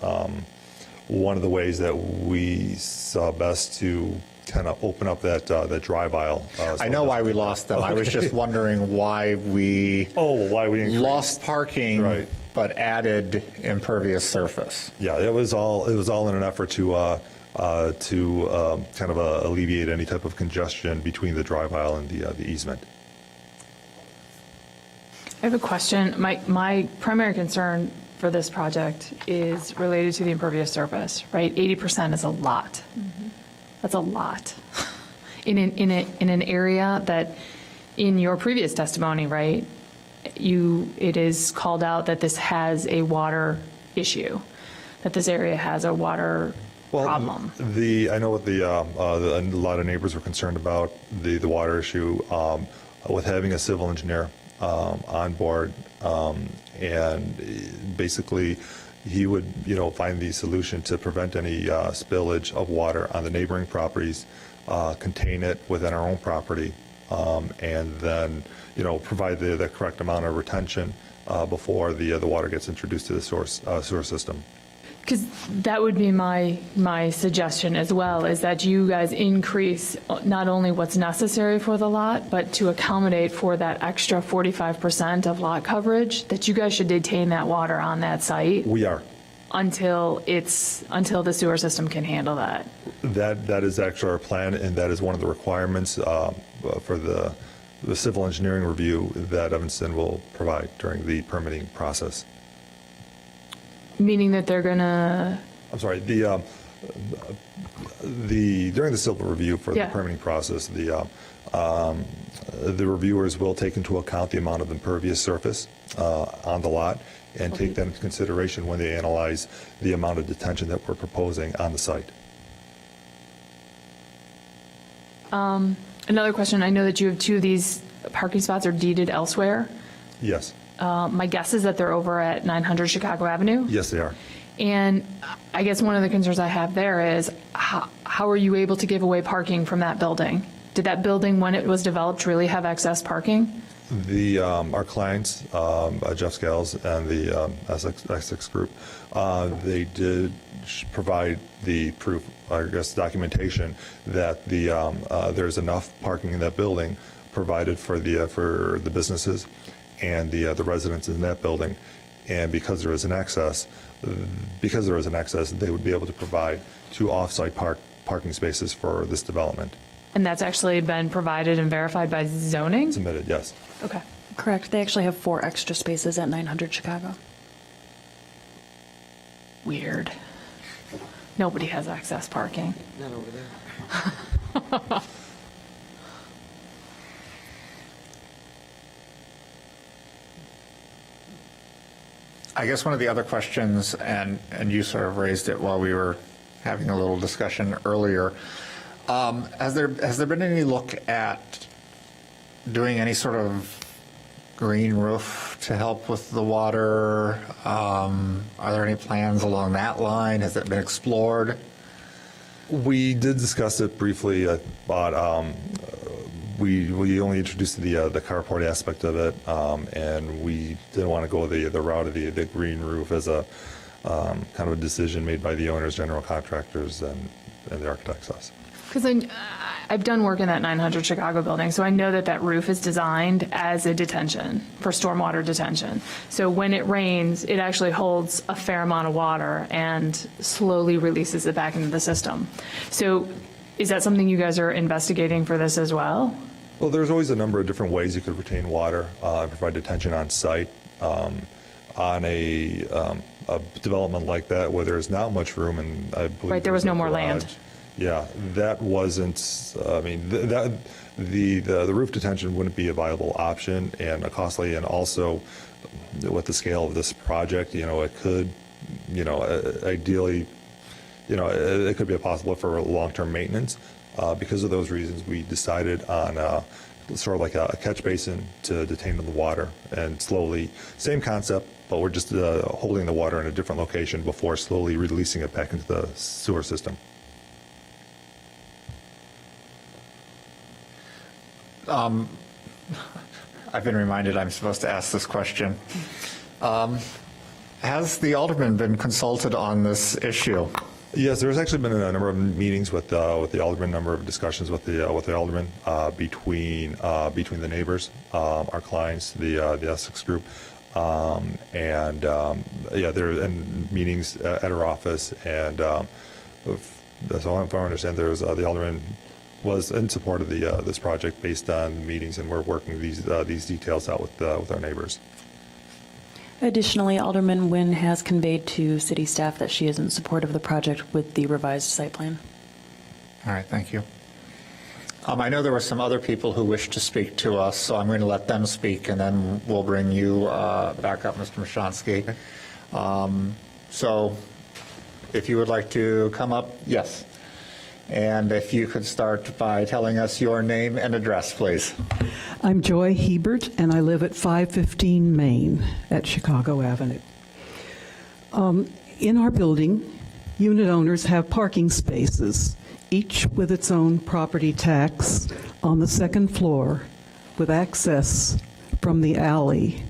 one of the ways that we saw best to kind of open up that drive aisle. I know why we lost them. I was just wondering why we increased. lost parking, Right. but added impervious surface. Yeah, it was all in an effort to kind of alleviate any type of congestion between the drive aisle and the easement. I have a question. My primary concern for this project is related to the impervious surface, right? 80% is a lot. That's a lot. In an area that, in your previous testimony, right, it is called out that this has a water issue, that this area has a water problem. I know what a lot of neighbors were concerned about the water issue with having a civil engineer on board, and basically he would find the solution to prevent any spillage of water on the neighboring properties, contain it within our own property, and then provide the correct amount of retention before the water gets introduced to the sewer system. Because that would be my suggestion as well, is that you guys increase not only what's necessary for the lot, but to accommodate for that extra 45% of lot coverage, that you guys should detain that water on that site. We are. Until the sewer system can handle that. That is actually our plan, and that is one of the requirements for the civil engineering review that Evanston will provide during the permitting process. Meaning that they're gonna. I'm sorry. During the civil review for the permitting process, the reviewers will take into account the amount of impervious surface on the lot and take that into consideration when they analyze the amount of detention that we're proposing on the site. Another question. I know that you have 2 of these parking spots are deeded elsewhere. Yes. My guess is that they're over at 900 Chicago Avenue. Yes, they are. And I guess one of the concerns I have there is how are you able to give away parking from that building? Did that building, when it was developed, really have excess parking? Our clients, Jeff Scales and the Essex Group, they did provide the proof, I guess, documentation that there's enough parking in that building provided for the businesses and the residents in that building, and because there is an excess, they would be able to provide 2 off-site parking spaces for this development. And that's actually been provided and verified by zoning? Submitted, yes. Okay. Correct. They actually have 4 extra spaces at 900 Chicago. Weird. Nobody has access parking. Not over there. I guess one of the other questions, and you sort of raised it while we were having a little discussion earlier, has there been any look at doing any sort of green roof to help with the water? Are there any plans along that line? Has it been explored? We did discuss it briefly, but we only introduced the carport aspect of it, and we didn't want to go the route of the green roof as a kind of a decision made by the owners, general contractors, and the architects. Us. Because I've done work in that 900 Chicago building, so I know that that roof is designed as a detention for stormwater detention. So when it rains, it actually holds a fair amount of water and slowly releases it back into the system. So is that something you guys are investigating for this as well? Well, there's always a number of different ways you could retain water and provide detention on site. On a development like that where there's not much room, and I believe Right, there was no more land. Yeah, that wasn't. I mean, the roof detention wouldn't be a viable option and a costly, and also with the scale of this project, it could, ideally, it could be possible for long-term maintenance. Because of those reasons, we decided on sort of like a catch basin to detain the water and slowly, same concept, but we're just holding the water in a different location before slowly releasing it back into the sewer system. I've been reminded I'm supposed to ask this question. Has the alderman been consulted on this issue? Yes, there's actually been a number of meetings with the alderman, number of discussions with the alderman between the neighbors, our clients, the Essex group, and there and meetings at our office, and that's all I understand. There's the alderman was in support of this project based on meetings, and we're working these details out with our neighbors. Additionally, Alderman Nguyen has conveyed to city staff that she is in support of the project with the revised site plan. All right, thank you. I know there were some other people who wished to speak to us, so I'm going to let them speak, and then we'll bring you back up, Mr. Moshansky. So if you would like to come up, yes. And if you could start by telling us your name and address, please. I'm Joy Hebert, and I live at 515 Main at Chicago Avenue. In our building, unit owners have parking spaces, each with its own property tax on the second floor with access from the alley,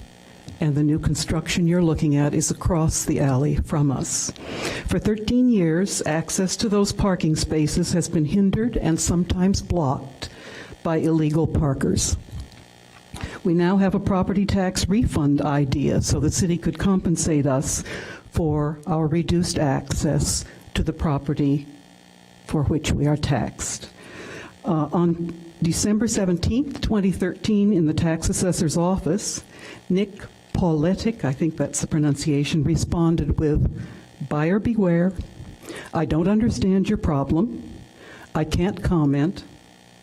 and the new construction you're looking at is across the alley from us. For 13 years, access to those parking spaces has been hindered and sometimes blocked by illegal parkers. We now have a property tax refund idea so the city could compensate us for our reduced access to the property for which we are taxed. On December 17th, 2013, in the tax assessor's office, Nick Pauletic, I think that's the pronunciation, responded with, "Buyer beware. I don't understand your problem. I can't comment.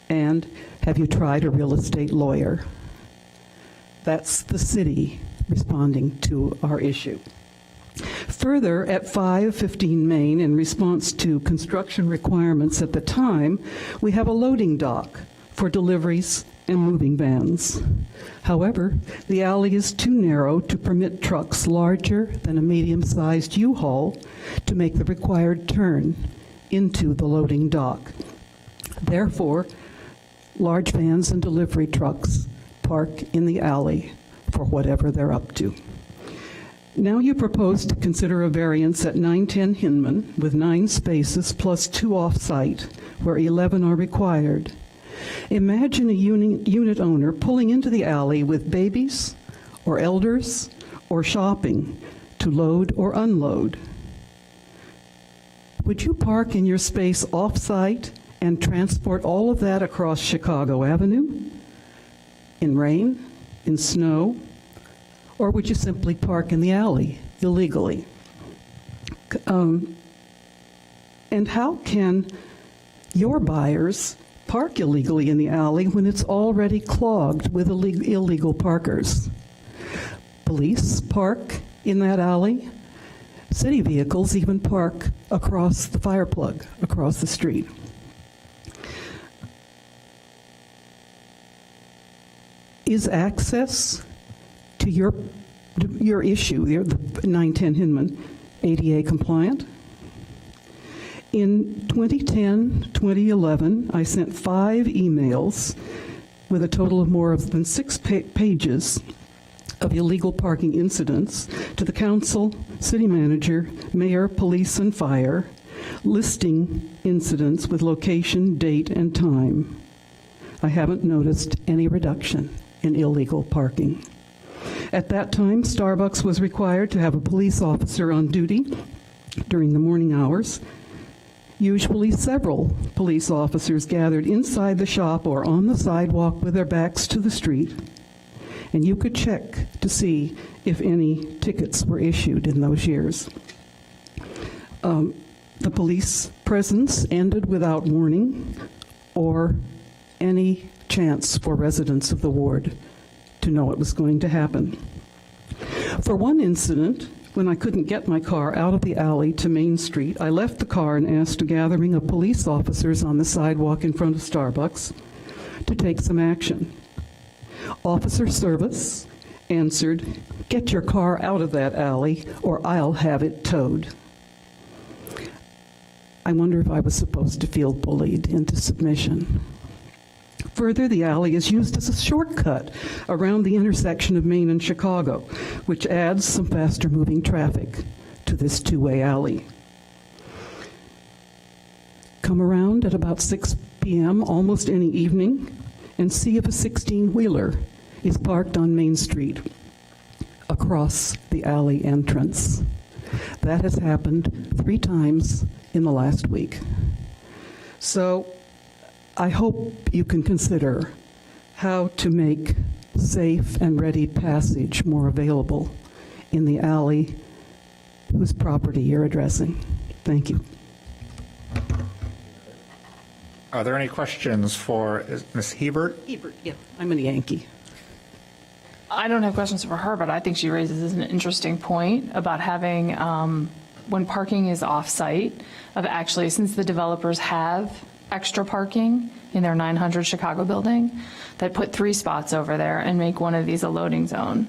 And have you tried a real estate lawyer?" That's the city responding to our issue. Further, at 515 Main, in response to construction requirements at the time, we have a loading dock for deliveries and moving vans. However, the alley is too narrow to permit trucks larger than a medium-sized U-Haul to make the required turn into the loading dock. Therefore, large vans and delivery trucks park in the alley for whatever they're up to. Now you propose to consider a variance at 910 Hinman with 9 spaces plus 2 off-site, where 11 are required. Imagine a unit owner pulling into the alley with babies or elders or shopping to load or unload. Would you park in your space off-site and transport all of that across Chicago Avenue in rain, in snow, or would you simply park in the alley illegally? And how can your buyers park illegally in the alley when it's already clogged with illegal parkers? Police park in that alley. City vehicles even park across the fire plug, across the street. Is access to your issue, the 910 Hinman, ADA compliant? In 2010, 2011, I sent 5 emails with a total of more than 6 pages of illegal parking incidents to the council, city manager, mayor, police, and fire, listing incidents with location, date, and time. I haven't noticed any reduction in illegal parking. At that time, Starbucks was required to have a police officer on duty during the morning hours. Usually several police officers gathered inside the shop or on the sidewalk with their backs to the street, and you could check to see if any tickets were issued in those years. The police presence ended without warning or any chance for residents of the ward to know it was going to happen. For one incident, when I couldn't get my car out of the alley to Main Street, I left the car and asked a gathering of police officers on the sidewalk in front of Starbucks to take some action. Officer Service answered, "Get your car out of that alley or I'll have it towed." I wonder if I was supposed to feel bullied into submission. Further, the alley is used as a shortcut around the intersection of Main and Chicago, which adds some faster-moving traffic to this two-way alley. Come around at about 6 p.m. almost any evening and see if a 16-wheeler is parked on Main Street across the alley entrance. That has happened 3 times in the last week. So I hope you can consider how to make safe and ready passage more available in the alley whose property you're addressing. Thank you. Are there any questions for Ms. Hebert? Hebert, yeah, I'm a Yankee. I don't have questions for her, but I think she raises an interesting point about having, when parking is off-site, of actually, since the developers have extra parking in their 900 Chicago building, that put 3 spots over there and make one of these a loading zone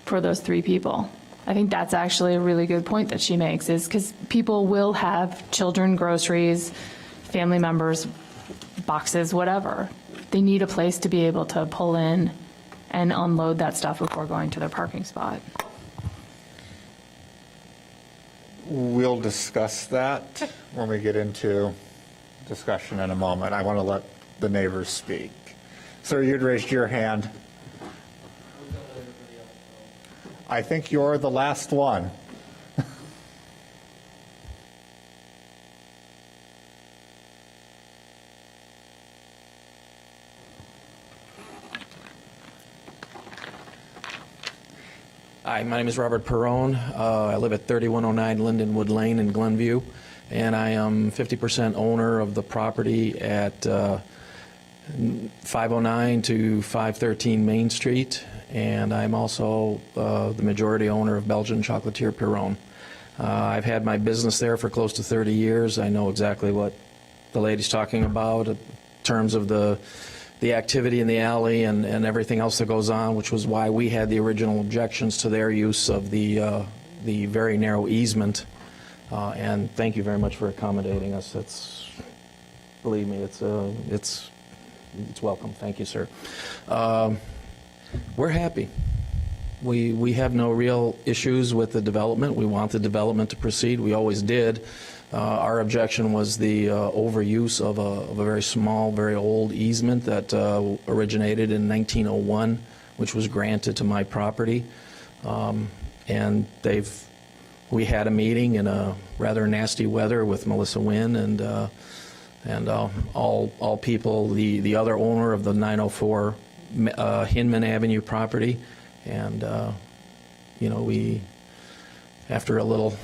for those 3 people. I think that's actually a really good point that she makes, is because people will have children, groceries, family members, boxes, whatever. They need a place to be able to pull in and unload that stuff before going to their parking spot. We'll discuss that when we get into discussion in a moment. I want to let the neighbors speak. Sir, you'd raised your hand. I think you're the last one. Hi, my name is Robert Perrone. I live at 3109 Lindenwood Lane in Glenview, and I am 50% owner of the property at 509 to 513 Main Street, and I'm also the majority owner of Belgian Chocolatier Perrone. I've had my business there for close to 30 years. I know exactly what the lady's talking about in terms of the activity in the alley and everything else that goes on, which was why we had the original objections to their use of the very narrow easement. And thank you very much for accommodating us. It's, believe me, it's welcome. Thank you, sir. We're happy. We have no real issues with the development. We want the development to proceed. We always did. Our objection was the overuse of a very small, very old easement that originated in 1901, which was granted to my property. And we had a meeting in a rather nasty weather with Melissa Wynn and all people, the other owner of the 904 Hinman Avenue property. And, we, after a little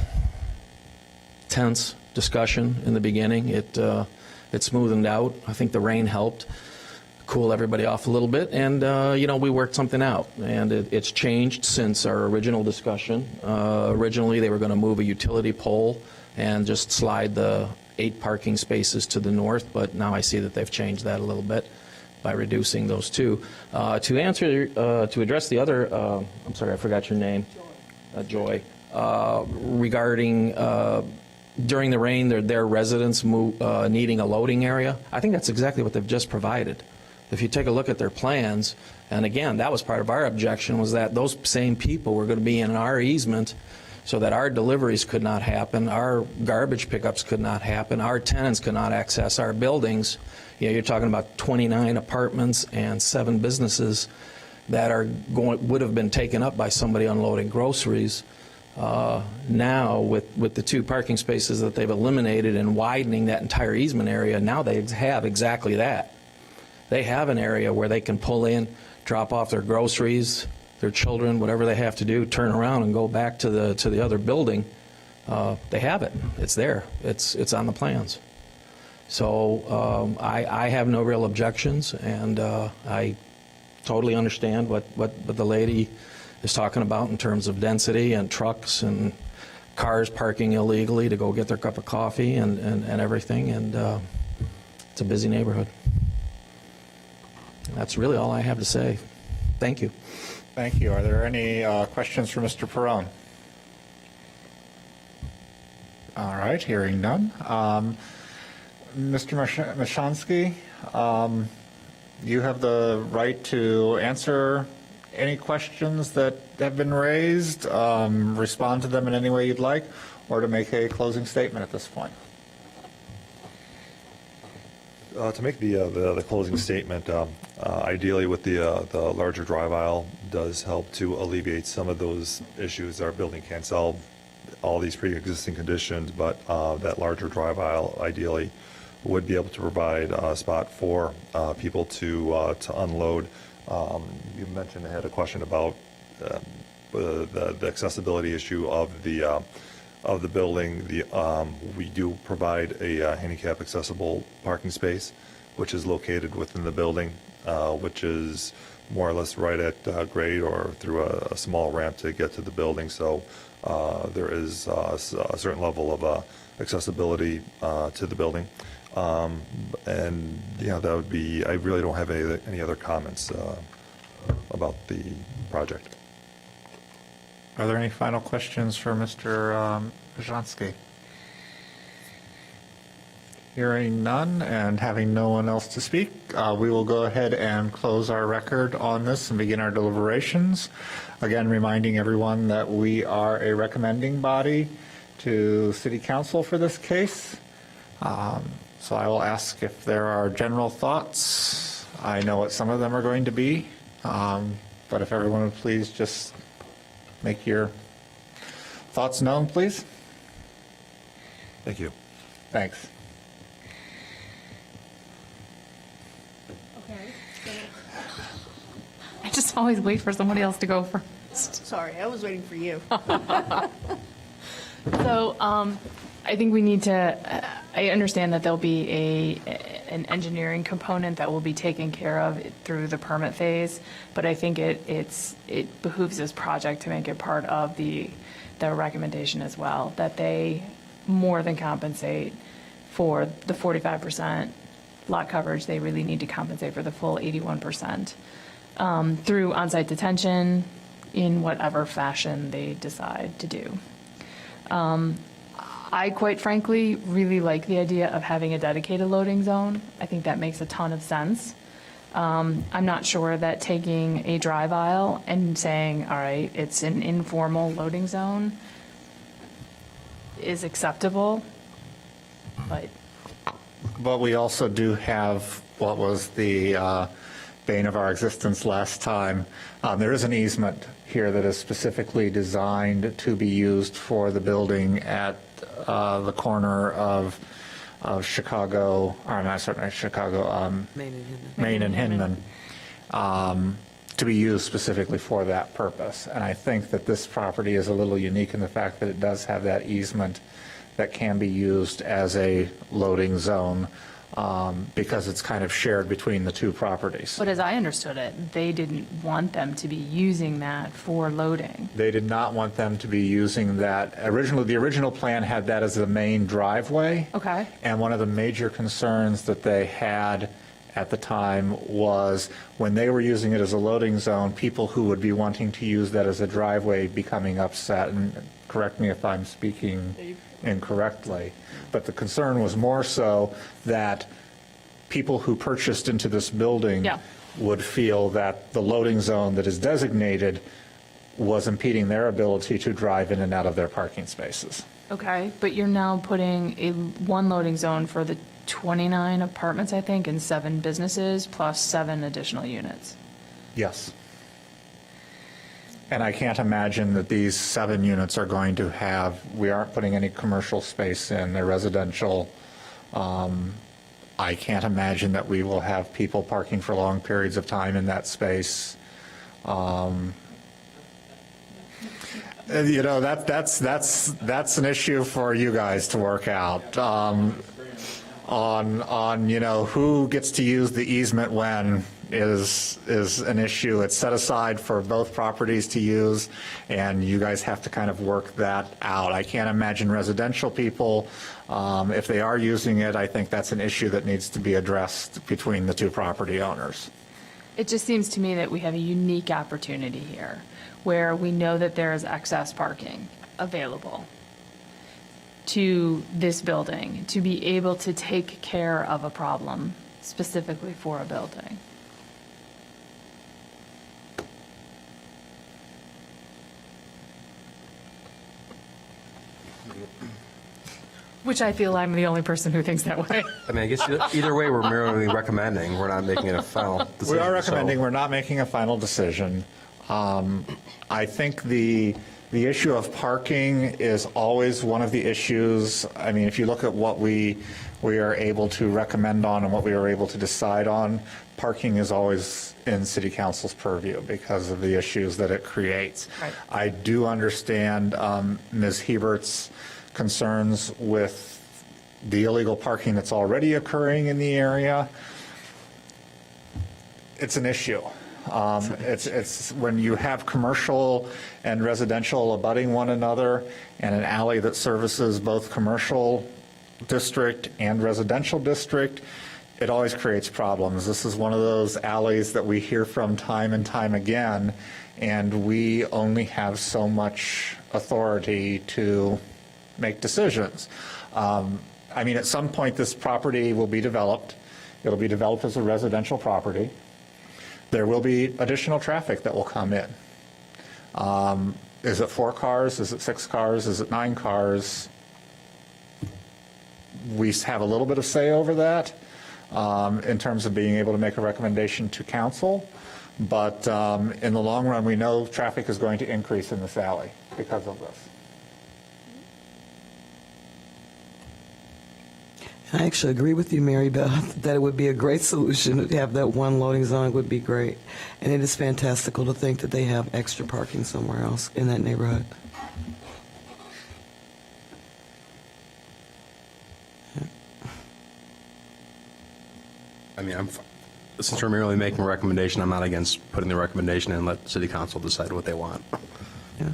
tense discussion in the beginning, it smoothened out. I think the rain helped cool everybody off a little bit, and we worked something out, and it's changed since our original discussion. Originally they were going to move a utility pole and just slide the 8 parking spaces to the north, but now I see that they've changed that a little bit by reducing those 2. To address the other, I'm sorry, I forgot your name. Joy. Regarding during the rain, their residents needing a loading area. I think that's exactly what they've just provided. If you take a look at their plans, and again, that was part of our objection, was that those same people were going to be in our easement so that our deliveries could not happen, our garbage pickups could not happen, our tenants could not access our buildings. You know, you're talking about 29 apartments and 7 businesses that would have been taken up by somebody unloading groceries. Now, with the 2 parking spaces that they've eliminated and widening that entire easement area, now they have exactly that. They have an area where they can pull in, drop off their groceries, their children, whatever they have to do, turn around and go back to the other building. They have it. It's there. It's on the plans. So I have no real objections, and I totally understand what the lady is talking about in terms of density and trucks and cars parking illegally to go get their cup of coffee and everything, and it's a busy neighborhood. That's really all I have to say. Thank you. Thank you. Are there any questions for Mr. Perrone? All right, hearing none. Mr. Mashansky, you have the right to answer any questions that have been raised, respond to them in any way you'd like, or to make a closing statement at this point. To make the closing statement, ideally with the larger drive aisle does help to alleviate some of those issues. Our building can't solve all these pre-existing conditions, but that larger drive aisle ideally would be able to provide a spot for people to unload. You mentioned, I had a question about the accessibility issue of the building. We do provide a handicap accessible parking space, which is located within the building, which is more or less right at grade or through a small ramp to get to the building. So there is a certain level of accessibility to the building. And that would be, I really don't have any other comments about the project. Are there any final questions for Mr. Mashansky? Hearing none and having no one else to speak, we will go ahead and close our record on this and begin our deliberations. Again, reminding everyone that we are a recommending body to City Council for this case. So I will ask if there are general thoughts. I know what some of them are going to be, but if everyone would please just make your thoughts known, please. Thank you. Thanks. I just always wait for somebody else to go first. Sorry, I was waiting for you. So I think we need to, I understand that there'll be an engineering component that will be taken care of through the permit phase, but I think it behooves this project to make it part of the recommendation as well, that they more than compensate for the 45% lot coverage. They really need to compensate for the full 81% through on-site detention in whatever fashion they decide to do. I quite frankly really like the idea of having a dedicated loading zone. I think that makes a ton of sense. I'm not sure that taking a drive aisle and saying, all right, it's an informal loading zone is acceptable, But we also do have what was the bane of our existence last time. There is an easement here that is specifically designed to be used for the building at the corner of Chicago, or not certainly Chicago, Main and Hinman, to be used specifically for that purpose. And I think that this property is a little unique in the fact that it does have that easement that can be used as a loading zone because it's kind of shared between the two properties. But as I understood it, they didn't want them to be using that for loading. They did not want them to be using that. Originally, the original plan had that as the main driveway. Okay. And one of the major concerns that they had at the time was when they were using it as a loading zone, people who would be wanting to use that as a driveway becoming upset. And correct me if I'm speaking incorrectly, but the concern was more so that people who purchased into this building Yeah. would feel that the loading zone that is designated was impeding their ability to drive in and out of their parking spaces. Okay, but you're now putting one loading zone for the 29 apartments, I think, and 7 businesses, plus 7 additional units. Yes. And I can't imagine that these 7 units are going to have, we aren't putting any commercial space in, they're residential. I can't imagine that we will have people parking for long periods of time in that space. You know, that's an issue for you guys to work out. On you know, who gets to use the easement when is an issue. It's set aside for both properties to use, and you guys have to kind of work that out. I can't imagine residential people, if they are using it, I think that's an issue that needs to be addressed between the two property owners. It just seems to me that we have a unique opportunity here, where we know that there is excess parking available to this building to be able to take care of a problem specifically for a building. Which I feel I'm the only person who thinks that way. I mean, I guess either way, we're merely recommending. We're not making it a final decision. We are recommending, so- we're not making a final decision. I think the issue of parking is always one of the issues. I mean, if you look at what we are able to recommend on and what we are able to decide on, parking is always in City Council's purview because of the issues that it creates. Right. I do understand Ms. Hebert's concerns with the illegal parking that's already occurring in the area. It's an issue. It's when you have commercial and residential abutting one another and an alley that services both commercial district and residential district, it always creates problems. This is one of those alleys that we hear from time and time again, and we only have so much authority to make decisions. I mean, at some point, this property will be developed. It'll be developed as a residential property. There will be additional traffic that will come in. Is it 4 cars? Is it 6 cars? Is it 9 cars? We have a little bit of say over that in terms of being able to make a recommendation to council. But in the long run, we know traffic is going to increase in this alley because of this. I actually agree with you, Mary Beth, that it would be a great solution to have that one loading zone. It would be great. And it is fantastical to think that they have extra parking somewhere else in that neighborhood. I mean, since we're merely making a recommendation, I'm not against putting the recommendation in and let City Council decide what they want. Yeah.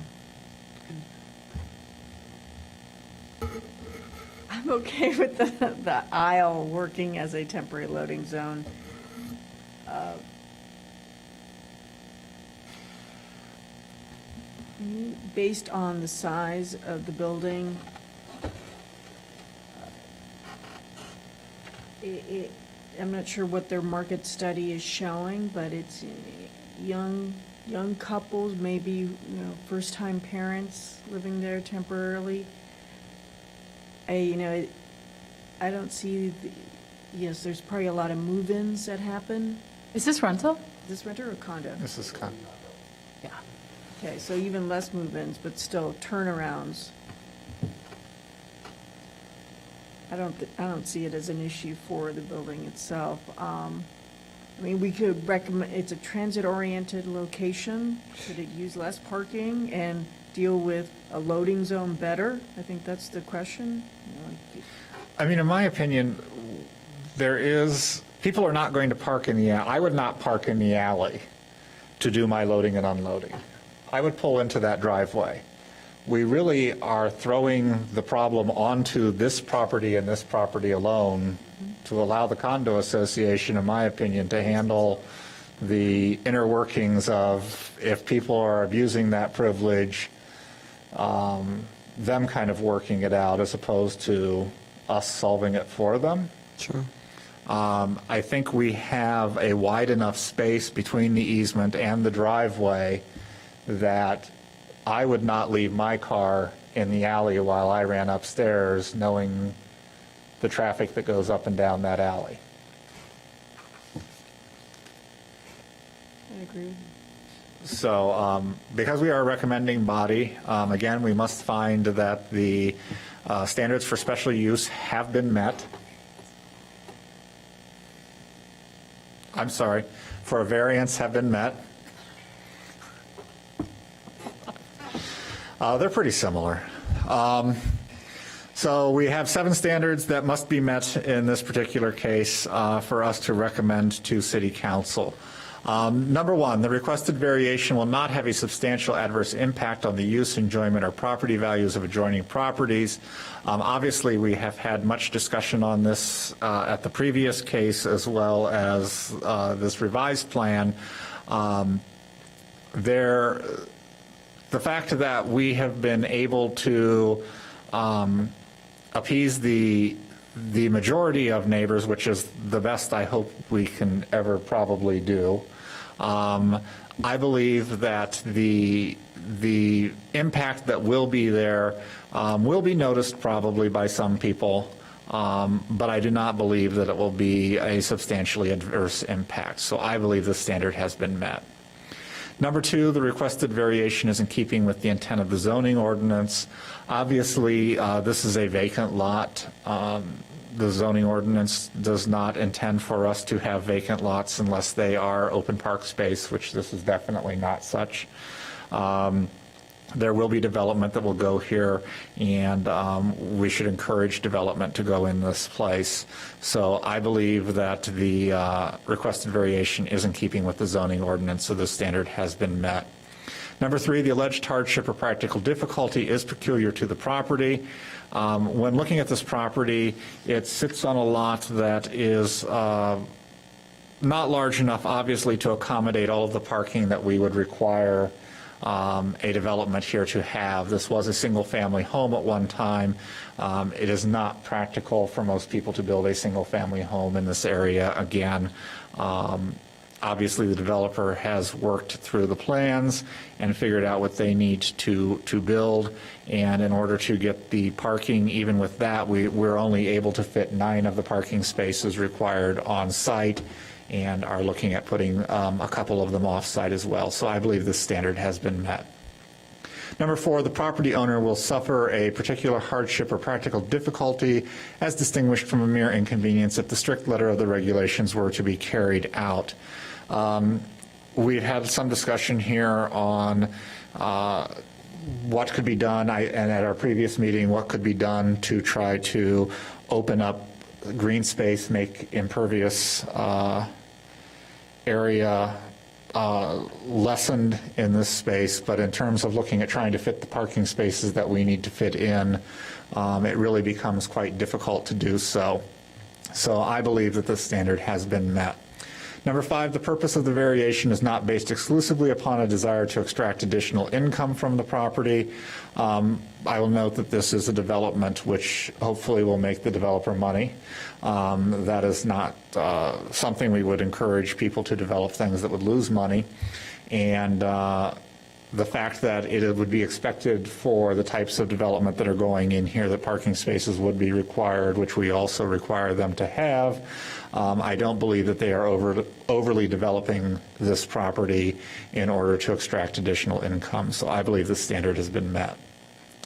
I'm okay with the aisle working as a temporary loading zone. Based on the size of the building, I'm not sure what their market study is showing, but it's young couples, maybe, first-time parents living there temporarily. I don't see, yes, there's probably a lot of move-ins that happen. Is this rental? Is this renter or condo? This is kind Yeah. Okay, so even less move-ins, but still turnarounds. I don't see it as an issue for the building itself. I mean, we could recommend, it's a transit-oriented location. Could it use less parking and deal with a loading zone better? I think that's the question. I mean, in my opinion, people are not going to park in the alley. I would not park in the alley to do my loading and unloading. I would pull into that driveway. We really are throwing the problem onto this property and this property alone to allow the condo association, in my opinion, to handle the inner workings of if people are abusing that privilege, them kind of working it out as opposed to us solving it for them. Sure. I think we have a wide enough space between the easement and the driveway that I would not leave my car in the alley while I ran upstairs, knowing the traffic that goes up and down that alley. I agree. So because we are a recommending body, again, we must find that the standards for special use have been met. I'm sorry, for a variance have been met. They're pretty similar. So we have 7 standards that must be met in this particular case for us to recommend to City Council. Number 1, the requested variation will not have a substantial adverse impact on the use, enjoyment, or property values of adjoining properties. Obviously, we have had much discussion on this at the previous case as well as this revised plan. The fact that we have been able to appease the majority of neighbors, which is the best I hope we can ever probably do. I believe that the impact that will be there will be noticed probably by some people, but I do not believe that it will be a substantially adverse impact. So I believe the standard has been met. Number 2, the requested variation is in keeping with the intent of the zoning ordinance. Obviously, this is a vacant lot. The zoning ordinance does not intend for us to have vacant lots unless they are open park space, which this is definitely not such. There will be development that will go here, and we should encourage development to go in this place. So I believe that the requested variation is in keeping with the zoning ordinance, so the standard has been met. Number 3, the alleged hardship or practical difficulty is peculiar to the property. When looking at this property, it sits on a lot that is not large enough, obviously, to accommodate all of the parking that we would require a development here to have. This was a single-family home at one time. It is not practical for most people to build a single-family home in this area again. Obviously, the developer has worked through the plans and figured out what they need to build, and in order to get the parking, even with that, we're only able to fit 9 of the parking spaces required on site, and are looking at putting a couple of them off-site as well. So I believe this standard has been met. Number 4, the property owner will suffer a particular hardship or practical difficulty as distinguished from a mere inconvenience if the strict letter of the regulations were to be carried out. We've had some discussion here on what could be done, and at our previous meeting, what could be done to try to open up green space, make impervious area lessened in this space, but in terms of looking at trying to fit the parking spaces that we need to fit in, it really becomes quite difficult to do so. So I believe that this standard has been met. Number 5, the purpose of the variation is not based exclusively upon a desire to extract additional income from the property. I will note that this is a development which hopefully will make the developer money. That is not something we would encourage people to develop things that would lose money. And the fact that it would be expected for the types of development that are going in here that parking spaces would be required, which we also require them to have. I don't believe that they are overly developing this property in order to extract additional income. So I believe the standard has been met.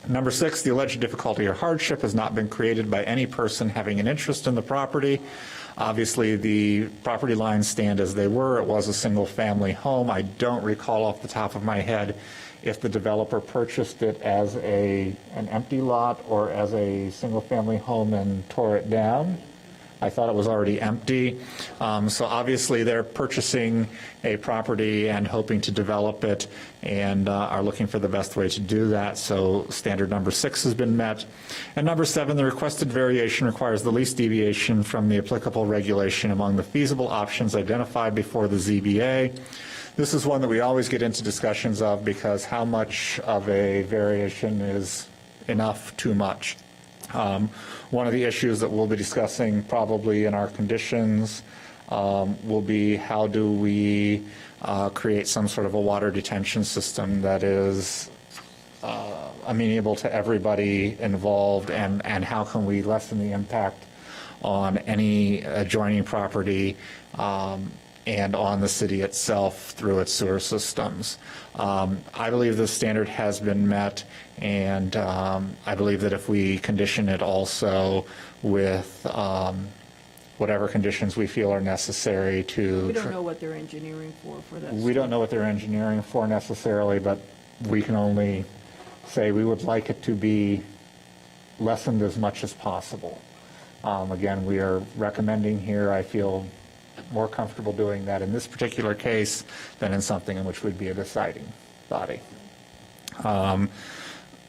Number 6, the alleged difficulty or hardship has not been created by any person having an interest in the property. Obviously, the property lines stand as they were. It was a single-family home. I don't recall off the top of my head if the developer purchased it as an empty lot or as a single-family home and tore it down. I thought it was already empty. So obviously they're purchasing a property and hoping to develop it and are looking for the best way to do that. So standard number 6 has been met. And number 7, the requested variation requires the least deviation from the applicable regulation among the feasible options identified before the ZBA. This is one that we always get into discussions of because how much of a variation is enough, too much. One of the issues that we'll be discussing probably in our conditions will be how do we create some sort of a water detention system that is amenable to everybody involved, and how can we lessen the impact on any adjoining property and on the city itself through its sewer systems. I believe the standard has been met, and I believe that if we condition it also with whatever conditions we feel are necessary to... We don't know what they're engineering for that. We don't know what they're engineering for necessarily, but we can only say we would like it to be lessened as much as possible. Again, we are recommending here, I feel more comfortable doing that in this particular case than in something in which we'd be a deciding body.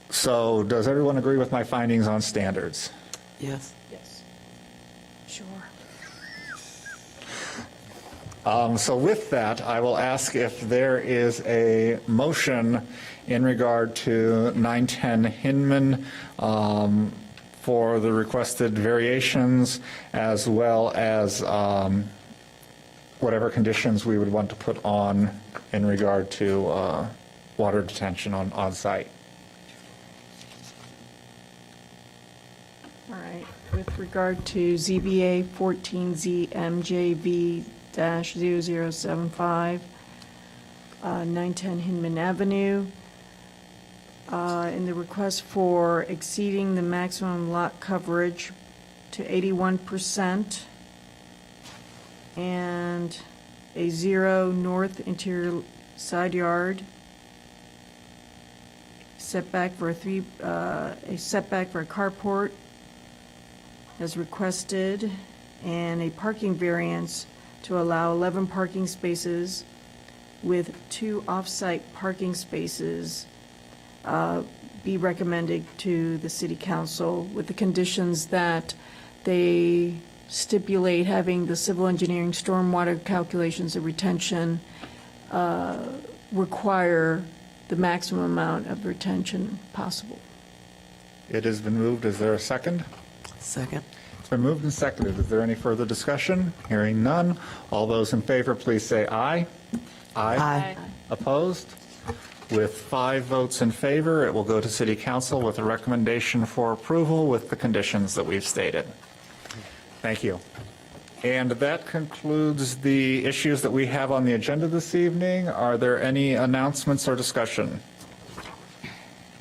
So does everyone agree with my findings on standards? Yes. Yes. Sure. So with that, I will ask if there is a motion in regard to 910 Hinman for the requested variations, as well as whatever conditions we would want to put on in regard to water detention on site. All right. With regard to ZBA 14ZMJV-0075, 910 Hinman Avenue, in the request for exceeding the maximum lot coverage to 81% and a 0 north interior side yard, setback for a setback for a carport as requested, and a parking variance to allow 11 parking spaces with 2 off-site parking spaces be recommended to the city council with the conditions that they stipulate having the civil engineering stormwater calculations of retention require the maximum amount of retention possible. It has been moved. Is there a second? Second. It's been moved and seconded. Is there any further discussion? Hearing none. All those in favor, please say aye. Aye. Opposed? With 5 votes in favor, it will go to City Council with a recommendation for approval with the conditions that we've stated. Thank you. And that concludes the issues that we have on the agenda this evening. Are there any announcements or discussion?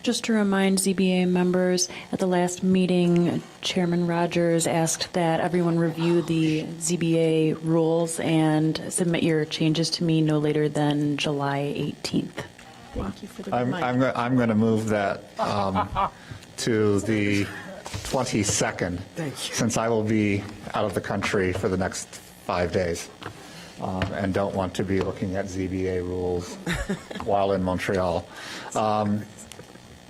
Just to remind ZBA members, at the last meeting, Chairman Rogers asked that everyone review the ZBA rules and submit your changes to me no later than July 18th. Thank you for the I'm going to move that to the 22nd, since I will be out of the country for the next 5 days and don't want to be looking at ZBA rules while in Montreal.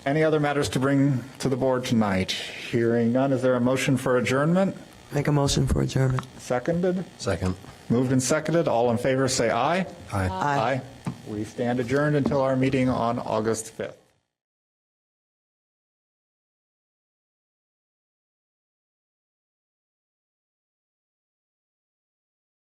Any other matters to bring to the board tonight? Hearing none, is there a motion for adjournment? Make a motion for adjournment. Seconded? Second. Moved and seconded. All in favor say aye. Aye. Aye. We stand adjourned until our meeting on August 5th.